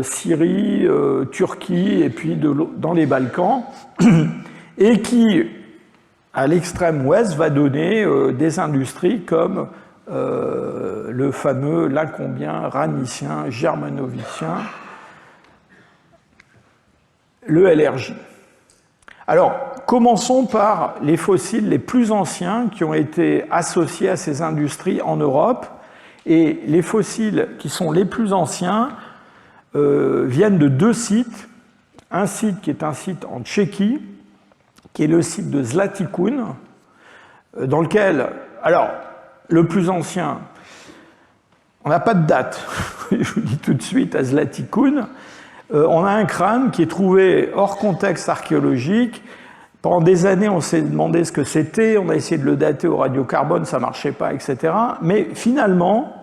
Speaker 1: Syrie, Turquie et puis dans les Balkans et qui, à l'extrême ouest, va donner des industries comme le fameux Lincombien, Ranicien, Germanovicien, le LRJ. Alors, commençons par les fossiles les plus anciens qui ont été associés à ces industries en Europe. Et les fossiles qui sont les plus anciens viennent de deux sites. Un site qui est un site en Tchéquie, qui est le site de Zlatikoun, dans lequel, alors, le plus ancien, on n'a pas de date, je vous dis tout de suite, à Zlatikoun. On a un crâne qui est trouvé hors contexte archéologique. Pendant des années, on s'est demandé ce que c'était, on a essayé de le dater au radiocarbone, ça ne marchait pas, etc. Mais finalement,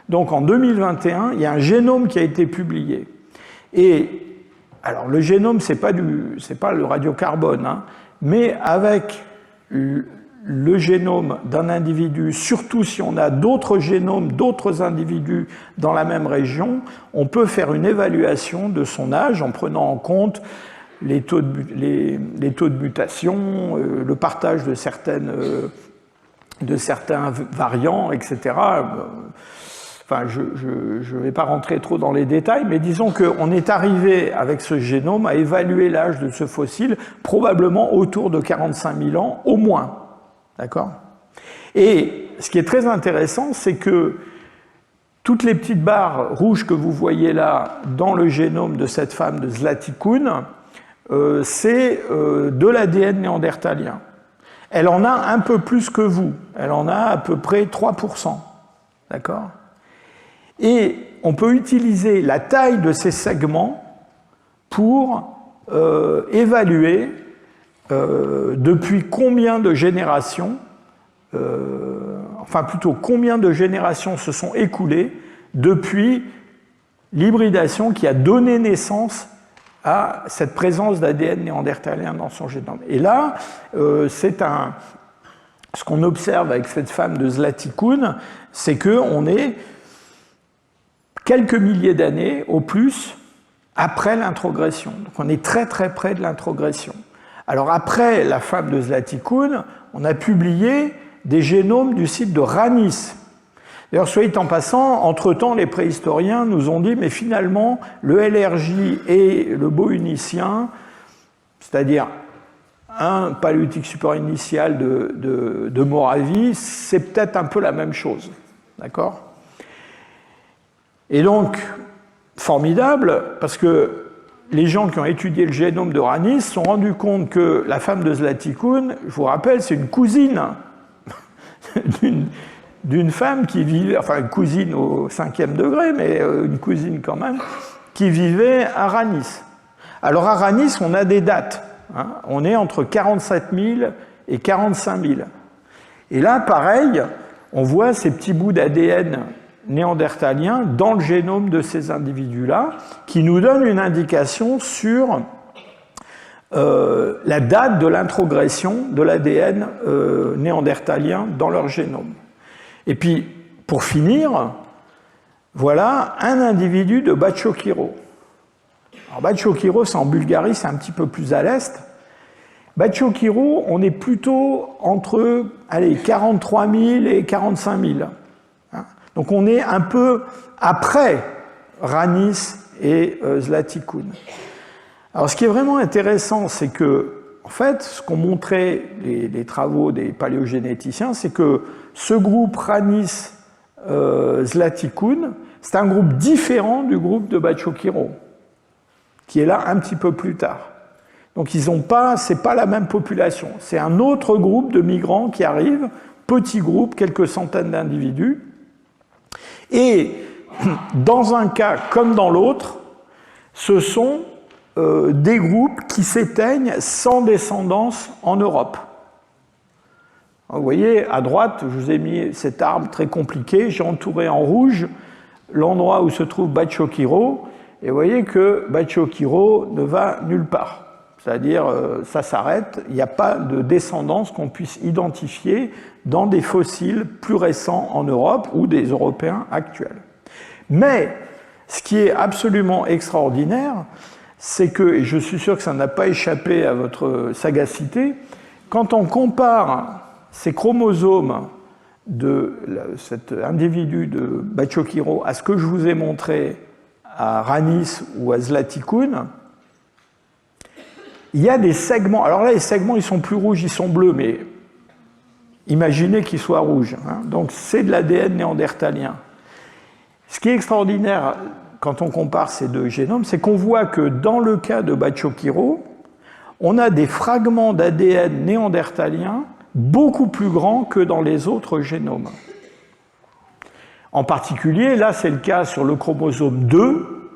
Speaker 1: donc en 2021, il y a un génome qui a été publié. Et alors le génome, c'est pas le radiocarbone, hein, mais avec le génome d'un individu, surtout si on a d'autres génomes, d'autres individus dans la même région, on peut faire une évaluation de son âge en prenant en compte les taux de mutation, le partage de certains variants, etc. Enfin, je ne vais pas rentrer trop dans les détails, mais disons qu'on est arrivé avec ce génome à évaluer l'âge de ce fossile probablement autour de 45 000 ans au moins. D'accord ? Et ce qui est très intéressant, c'est que toutes les petites barres rouges que vous voyez là dans le génome de cette femme de Zlatikoun, c'est de l'ADN néandertalien. Elle en a un peu plus que vous. Elle en a à peu près 3%. D'accord ? Et on peut utiliser la taille de ces segments pour évaluer depuis combien de générations, enfin plutôt combien de générations se sont écoulées depuis l'hybridation qui a donné naissance à cette présence d'ADN néandertalien dans son génome. Et là, ce qu'on observe avec cette femme de Zlatikoun, c'est qu'on est quelques milliers d'années au plus après l'introgression. Donc on est très très près de l'introgression. Alors après la femme de Zlatikoun, on a publié des génomes du site de Ranis. D'ailleurs, soit en passant, entre-temps, les préhistoriens nous ont dit, mais finalement, le LRJ et le Bohunicien, c'est-à-dire un paléolithique supérieur initial de Moravie, c'est peut-être un peu la même chose. D'accord ? Et donc, formidable, parce que les gens qui ont étudié le génome de Ranis se sont rendus compte que la femme de Zlatikoun, je vous rappelle, c'est une cousine d'une femme qui vivait, enfin une cousine au 5e degré, mais une cousine quand même, qui vivait à Ranis. Alors à Ranis, on a des dates. Hein, on est entre 47 000 et 45 000. Et là, pareil, on voit ces petits bouts d'ADN néandertalien dans le génome de ces individus-là, qui nous donne une indication sur la date de l'introgression de l'ADN néandertalien dans leur génome. Et puis, pour finir, voilà un individu de Bachokiro. Alors Bachokiro, c'est en Bulgarie, c'est un petit peu plus à l'est. Bachio-Kiro, on est plutôt entre 43 000 et 45 000. Donc on est un peu après Ranis et Zlatikun. Alors ce qui est vraiment intéressant, c'est que, en fait, ce qu'ont montré les travaux des paléogénéticiens, c'est que ce groupe Ranis-Zlatikun, c'est un groupe différent du groupe de Bachio-Kiro, qui est là un petit peu plus tard. Donc ils ont pas, c'est pas la même population. C'est un autre groupe de migrants qui arrivent, petit groupe, quelques centaines d'individus. Et dans un cas comme dans l'autre, ce sont des groupes qui s'éteignent sans descendance en Europe. Vous voyez, à droite, je vous ai mis cet arbre très compliqué, j'ai entouré en rouge l'endroit où se trouve Bachio-Kiro, et vous voyez que Bachio-Kiro ne va nulle part. C'est-à-dire, ça s'arrête, il n'y a pas de descendance qu'on puisse identifier dans des fossiles plus récents en Europe ou des Européens actuels. Mais, ce qui est absolument extraordinaire, c'est que, et je suis sûr que ça n'a pas échappé à votre sagacité, quand on compare ces chromosomes de cet individu de Bachio-Kiro à ce que je vous ai montré à Ranis ou à Zlatikun, il y a des segments. Alors là, les segments, ils sont plus rouges, ils sont bleus, mais imaginez qu'ils soient rouges. Donc c'est de l'ADN néandertalien. Ce qui est extraordinaire quand on compare ces deux génomes, c'est qu'on voit que dans le cas de Bachio-Kiro, on a des fragments d'ADN néandertalien beaucoup plus grands que dans les autres génomes. En particulier, là, c'est le cas sur le chromosome 2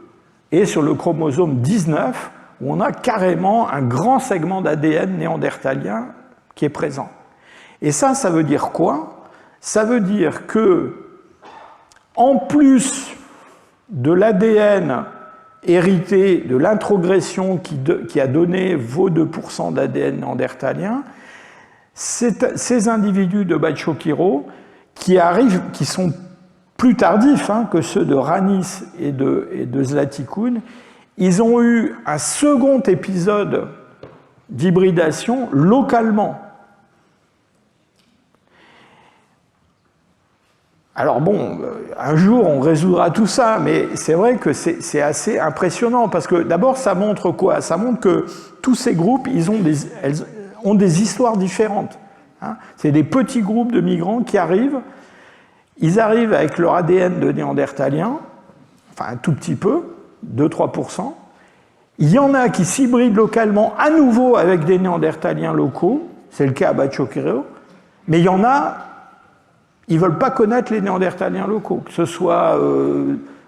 Speaker 1: et sur le chromosome 19, où on a carrément un grand segment d'ADN néandertalien qui est présent. Et ça veut dire quoi? Ça veut dire que, en plus de l'ADN hérité de l'introgression qui a donné vos 2% d'ADN néandertalien, ces individus de Bachio-Kiro qui sont plus tardifs que ceux de Ranis et de Zlatikun, ils ont eu un second épisode d'hybridation localement. Alors bon, un jour on résoudra tout ça, mais c'est vrai que c'est assez impressionnant, parce que d'abord ça montre quoi? Ça montre que tous ces groupes, elles ont des histoires différentes. C'est des petits groupes de migrants qui arrivent, ils arrivent avec leur ADN de néandertalien, enfin un tout petit peu, 2-3%. Il y en a qui s'hybrident localement à nouveau avec des néandertaliens locaux, c'est le cas à Bachio-Kiro, mais il y en a, ils ne veulent pas connaître les néandertaliens locaux, que ce soit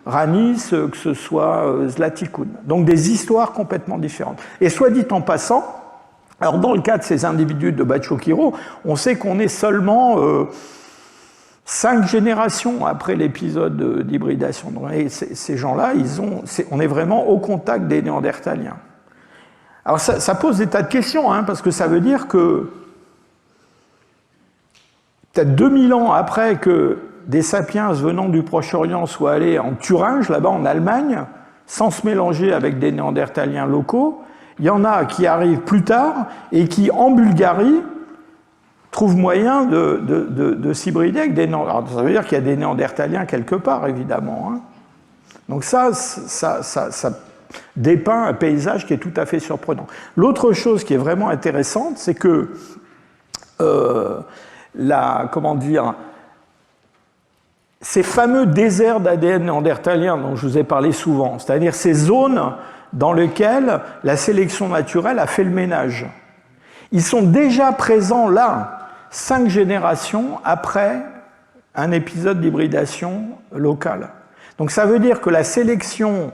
Speaker 1: Ranis, que ce soit Zlatikun. Donc des histoires complètement différentes. Et soit dit en passant, alors dans le cas de ces individus de Bachio-Kiro, on sait qu'on est seulement 5 générations après l'épisode d'hybridation. Et ces gens-là, on est vraiment au contact des néandertaliens. Alors ça pose des tas de questions, parce que ça veut dire que peut-être 2000 ans après que des sapiens venant du Proche-Orient soient allés en Thuringe, là-bas en Allemagne, sans se mélanger avec des néandertaliens locaux, il y en a qui arrivent plus tard et qui, en Bulgarie, trouvent moyen de s'hybrider avec des néandertaliens. Alors, ça veut dire qu'il y a des néandertaliens quelque part, évidemment. Donc ça dépeint un paysage qui est tout à fait surprenant. L'autre chose qui est vraiment intéressante, c'est que ces fameux déserts d'ADN néandertalien dont je vous ai parlé souvent, c'est-à-dire ces zones dans lesquelles la sélection naturelle a fait le ménage, ils sont déjà présents là, 5 générations après un épisode d'hybridation locale. Donc ça veut dire que la sélection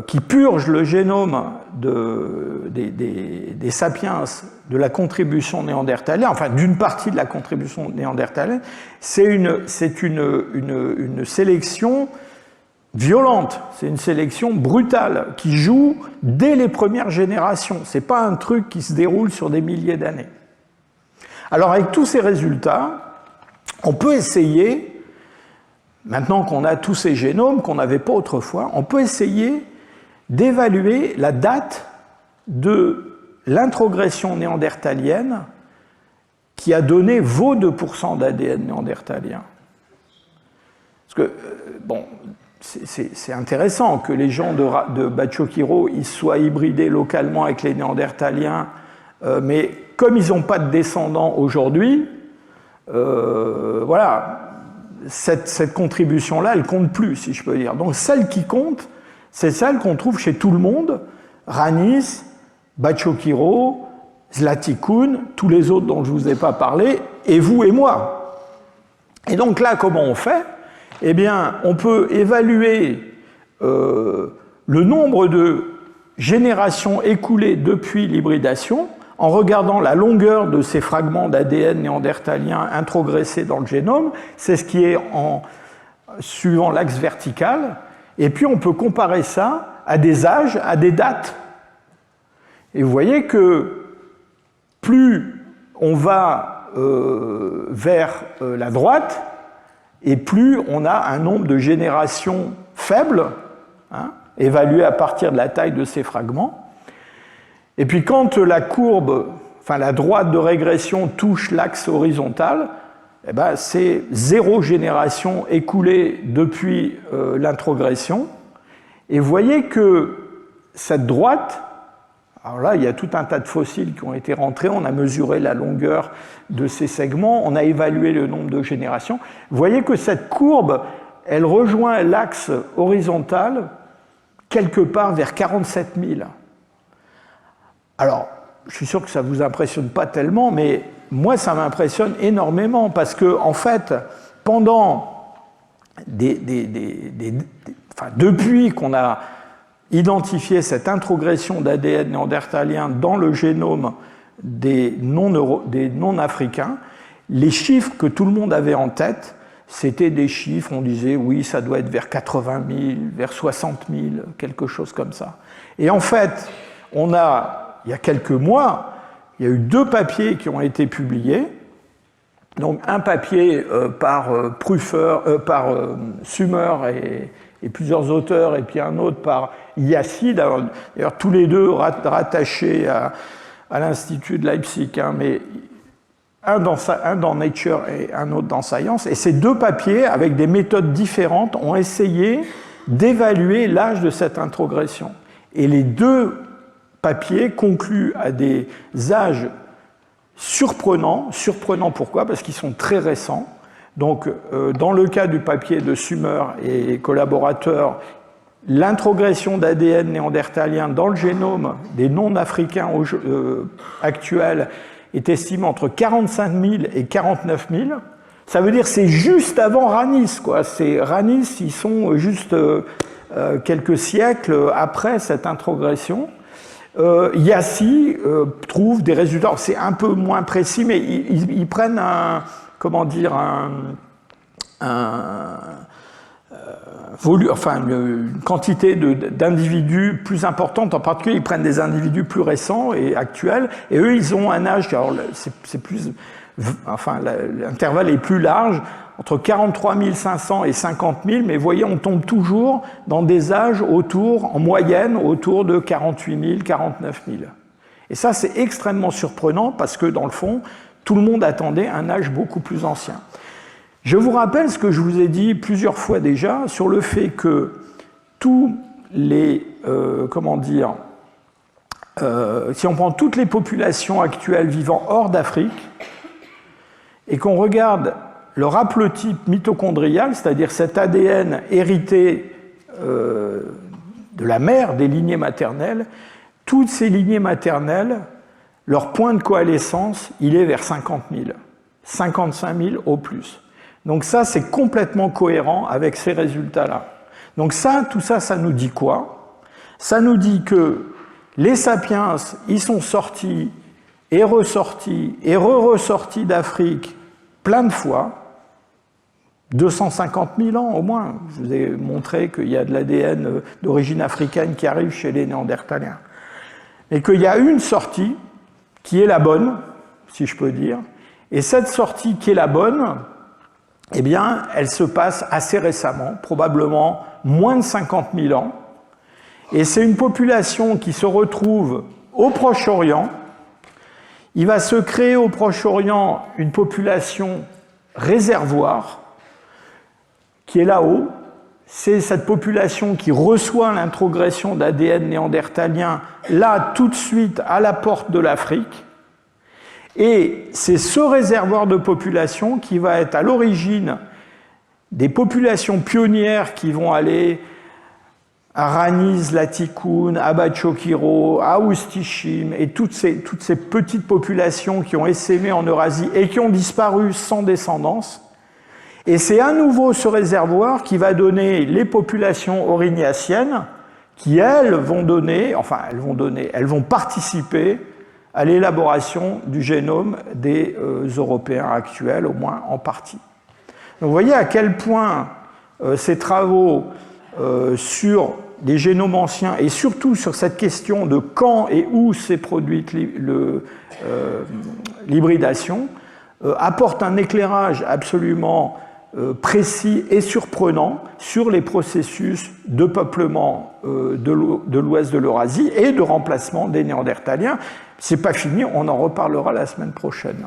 Speaker 1: qui purge le génome des sapiens de la contribution néandertalienne, enfin d'une partie de la contribution néandertalienne, c'est une sélection violente, c'est une sélection brutale qui joue dès les premières générations. Ce n'est pas un truc qui se déroule sur des milliers d'années. Alors avec tous ces résultats, on peut essayer, maintenant qu'on a tous ces génomes qu'on n'avait pas autrefois, on peut essayer d'évaluer la date de l'introgression néandertalienne qui a donné vos 2% d'ADN néandertalien. Parce que, bon, c'est intéressant que les gens de Bachokiro ils soient hybridés localement avec les néandertaliens, mais comme ils n'ont pas de descendants aujourd'hui, voilà, cette contribution-là, elle compte plus, si je peux dire. Donc celle qui compte, c'est celle qu'on trouve chez tout le monde, Ranis, Bachokiro, Zlatikun, tous les autres dont je ne vous ai pas parlé, et vous et moi. Et donc là, comment on fait? Eh bien, on peut évaluer le nombre de générations écoulées depuis l'hybridation en regardant la longueur de ces fragments d'ADN néandertalien introgressés dans le génome. C'est ce qui est en suivant l'axe vertical. Et puis, on peut comparer ça à des âges, à des dates. Et vous voyez que plus on va vers la droite, et plus on a un nombre de générations faibles, hein, évalué à partir de la taille de ces fragments. Et puis quand la courbe, enfin la droite de régression touche l'axe horizontal, eh ben, c'est 0 génération écoulée depuis l'introgression. Et vous voyez que cette droite, alors là, il y a tout un tas de fossiles qui ont été rentrés, on a mesuré la longueur de ces segments, on a évalué le nombre de générations. Vous voyez que cette courbe, elle rejoint l'axe horizontal quelque part vers 47 000. Alors, je suis sûr que ça ne vous impressionne pas tellement, mais moi, ça m'impressionne énormément parce que, en fait, pendant depuis qu'on a identifié cette introgression d'ADN néandertalien dans le génome des non-africains, les chiffres que tout le monde avait en tête, c'était des chiffres, on disait, oui, ça doit être vers 80 000, vers 60 000, quelque chose comme ça. Et en fait, il y a quelques mois, il y a eu 2 papiers qui ont été publiés. Donc un papier par Sumer et plusieurs auteurs, et puis un autre par Yassi, d'ailleurs tous les deux rattachés à l'Institut de Leipzig, hein, mais un dans Nature et un autre dans Science. Et ces 2 papiers, avec des méthodes différentes, ont essayé d'évaluer l'âge de cette introgression. Et les 2 papiers concluent à des âges surprenants. Surprenants pourquoi? Parce qu'ils sont très récents. Donc, dans le cas du papier de Sumer et collaborateurs, l'introgression d'ADN néandertalien dans le génome des non-africains actuels est estimée entre 45 000 et 49 000. Ça veut dire que c'est juste avant Ranis, quoi. Ranis, ils sont juste quelques siècles après cette introgression. Yassi trouve des résultats, c'est un peu moins précis, mais ils prennent une quantité d'individus plus importante, en particulier ils prennent des individus plus récents et actuels, et eux ils ont un âge, alors c'est plus, enfin l'intervalle est plus large, entre 43 500 et 50 000, mais vous voyez, on tombe toujours dans des âges en moyenne, autour de 48 000, 49 000. Et ça, c'est extrêmement surprenant parce que, dans le fond, tout le monde attendait un âge beaucoup plus ancien. Je vous rappelle ce que je vous ai dit plusieurs fois déjà sur le fait que tous les, si on prend toutes les populations actuelles vivant hors d'Afrique et qu'on regarde leur haplotype mitochondrial, c'est-à-dire cet ADN hérité de la mère des lignées maternelles, toutes ces lignées maternelles, leur point de coalescence, il est vers 50 000, 55 000 au plus. Donc ça, c'est complètement cohérent avec ces résultats-là. Donc ça, tout ça, ça nous dit quoi? Ça nous dit que les sapiens, ils sont sortis et ressortis et re-ressortis d'Afrique plein de fois, 250 000 ans au moins. Je vous ai montré qu'il y a de l'ADN d'origine africaine qui arrive chez les Néandertaliens. Et qu'il y a une sortie qui est la bonne, si je peux dire. Et cette sortie qui est la bonne, eh bien, elle se passe assez récemment, probablement moins de 50 000 ans. Et c'est une population qui se retrouve au Proche-Orient, il va se créer au Proche-Orient une population réservoir qui est là-haut. C'est cette population qui reçoit l'introgression d'ADN néandertalien là tout de suite à la porte de l'Afrique. Et c'est ce réservoir de population qui va être à l'origine des populations pionnières qui vont aller à Raniz, Latikun, à Bachokiro, à Oustishim, et toutes ces petites populations qui ont essaimé en Eurasie et qui ont disparu sans descendance. Et c'est à nouveau ce réservoir qui va donner les populations aurignaciennes qui, elles vont participer à l'élaboration du génome des Européens actuels, au moins en partie. Donc vous voyez à quel point ces travaux sur les génomes anciens et surtout sur cette question de quand et où s'est produite l'hybridation apportent un éclairage absolument précis et surprenant sur les processus de peuplement de l'ouest de l'Eurasie et de remplacement des Néandertaliens. C'est pas fini, on en reparlera la semaine prochaine.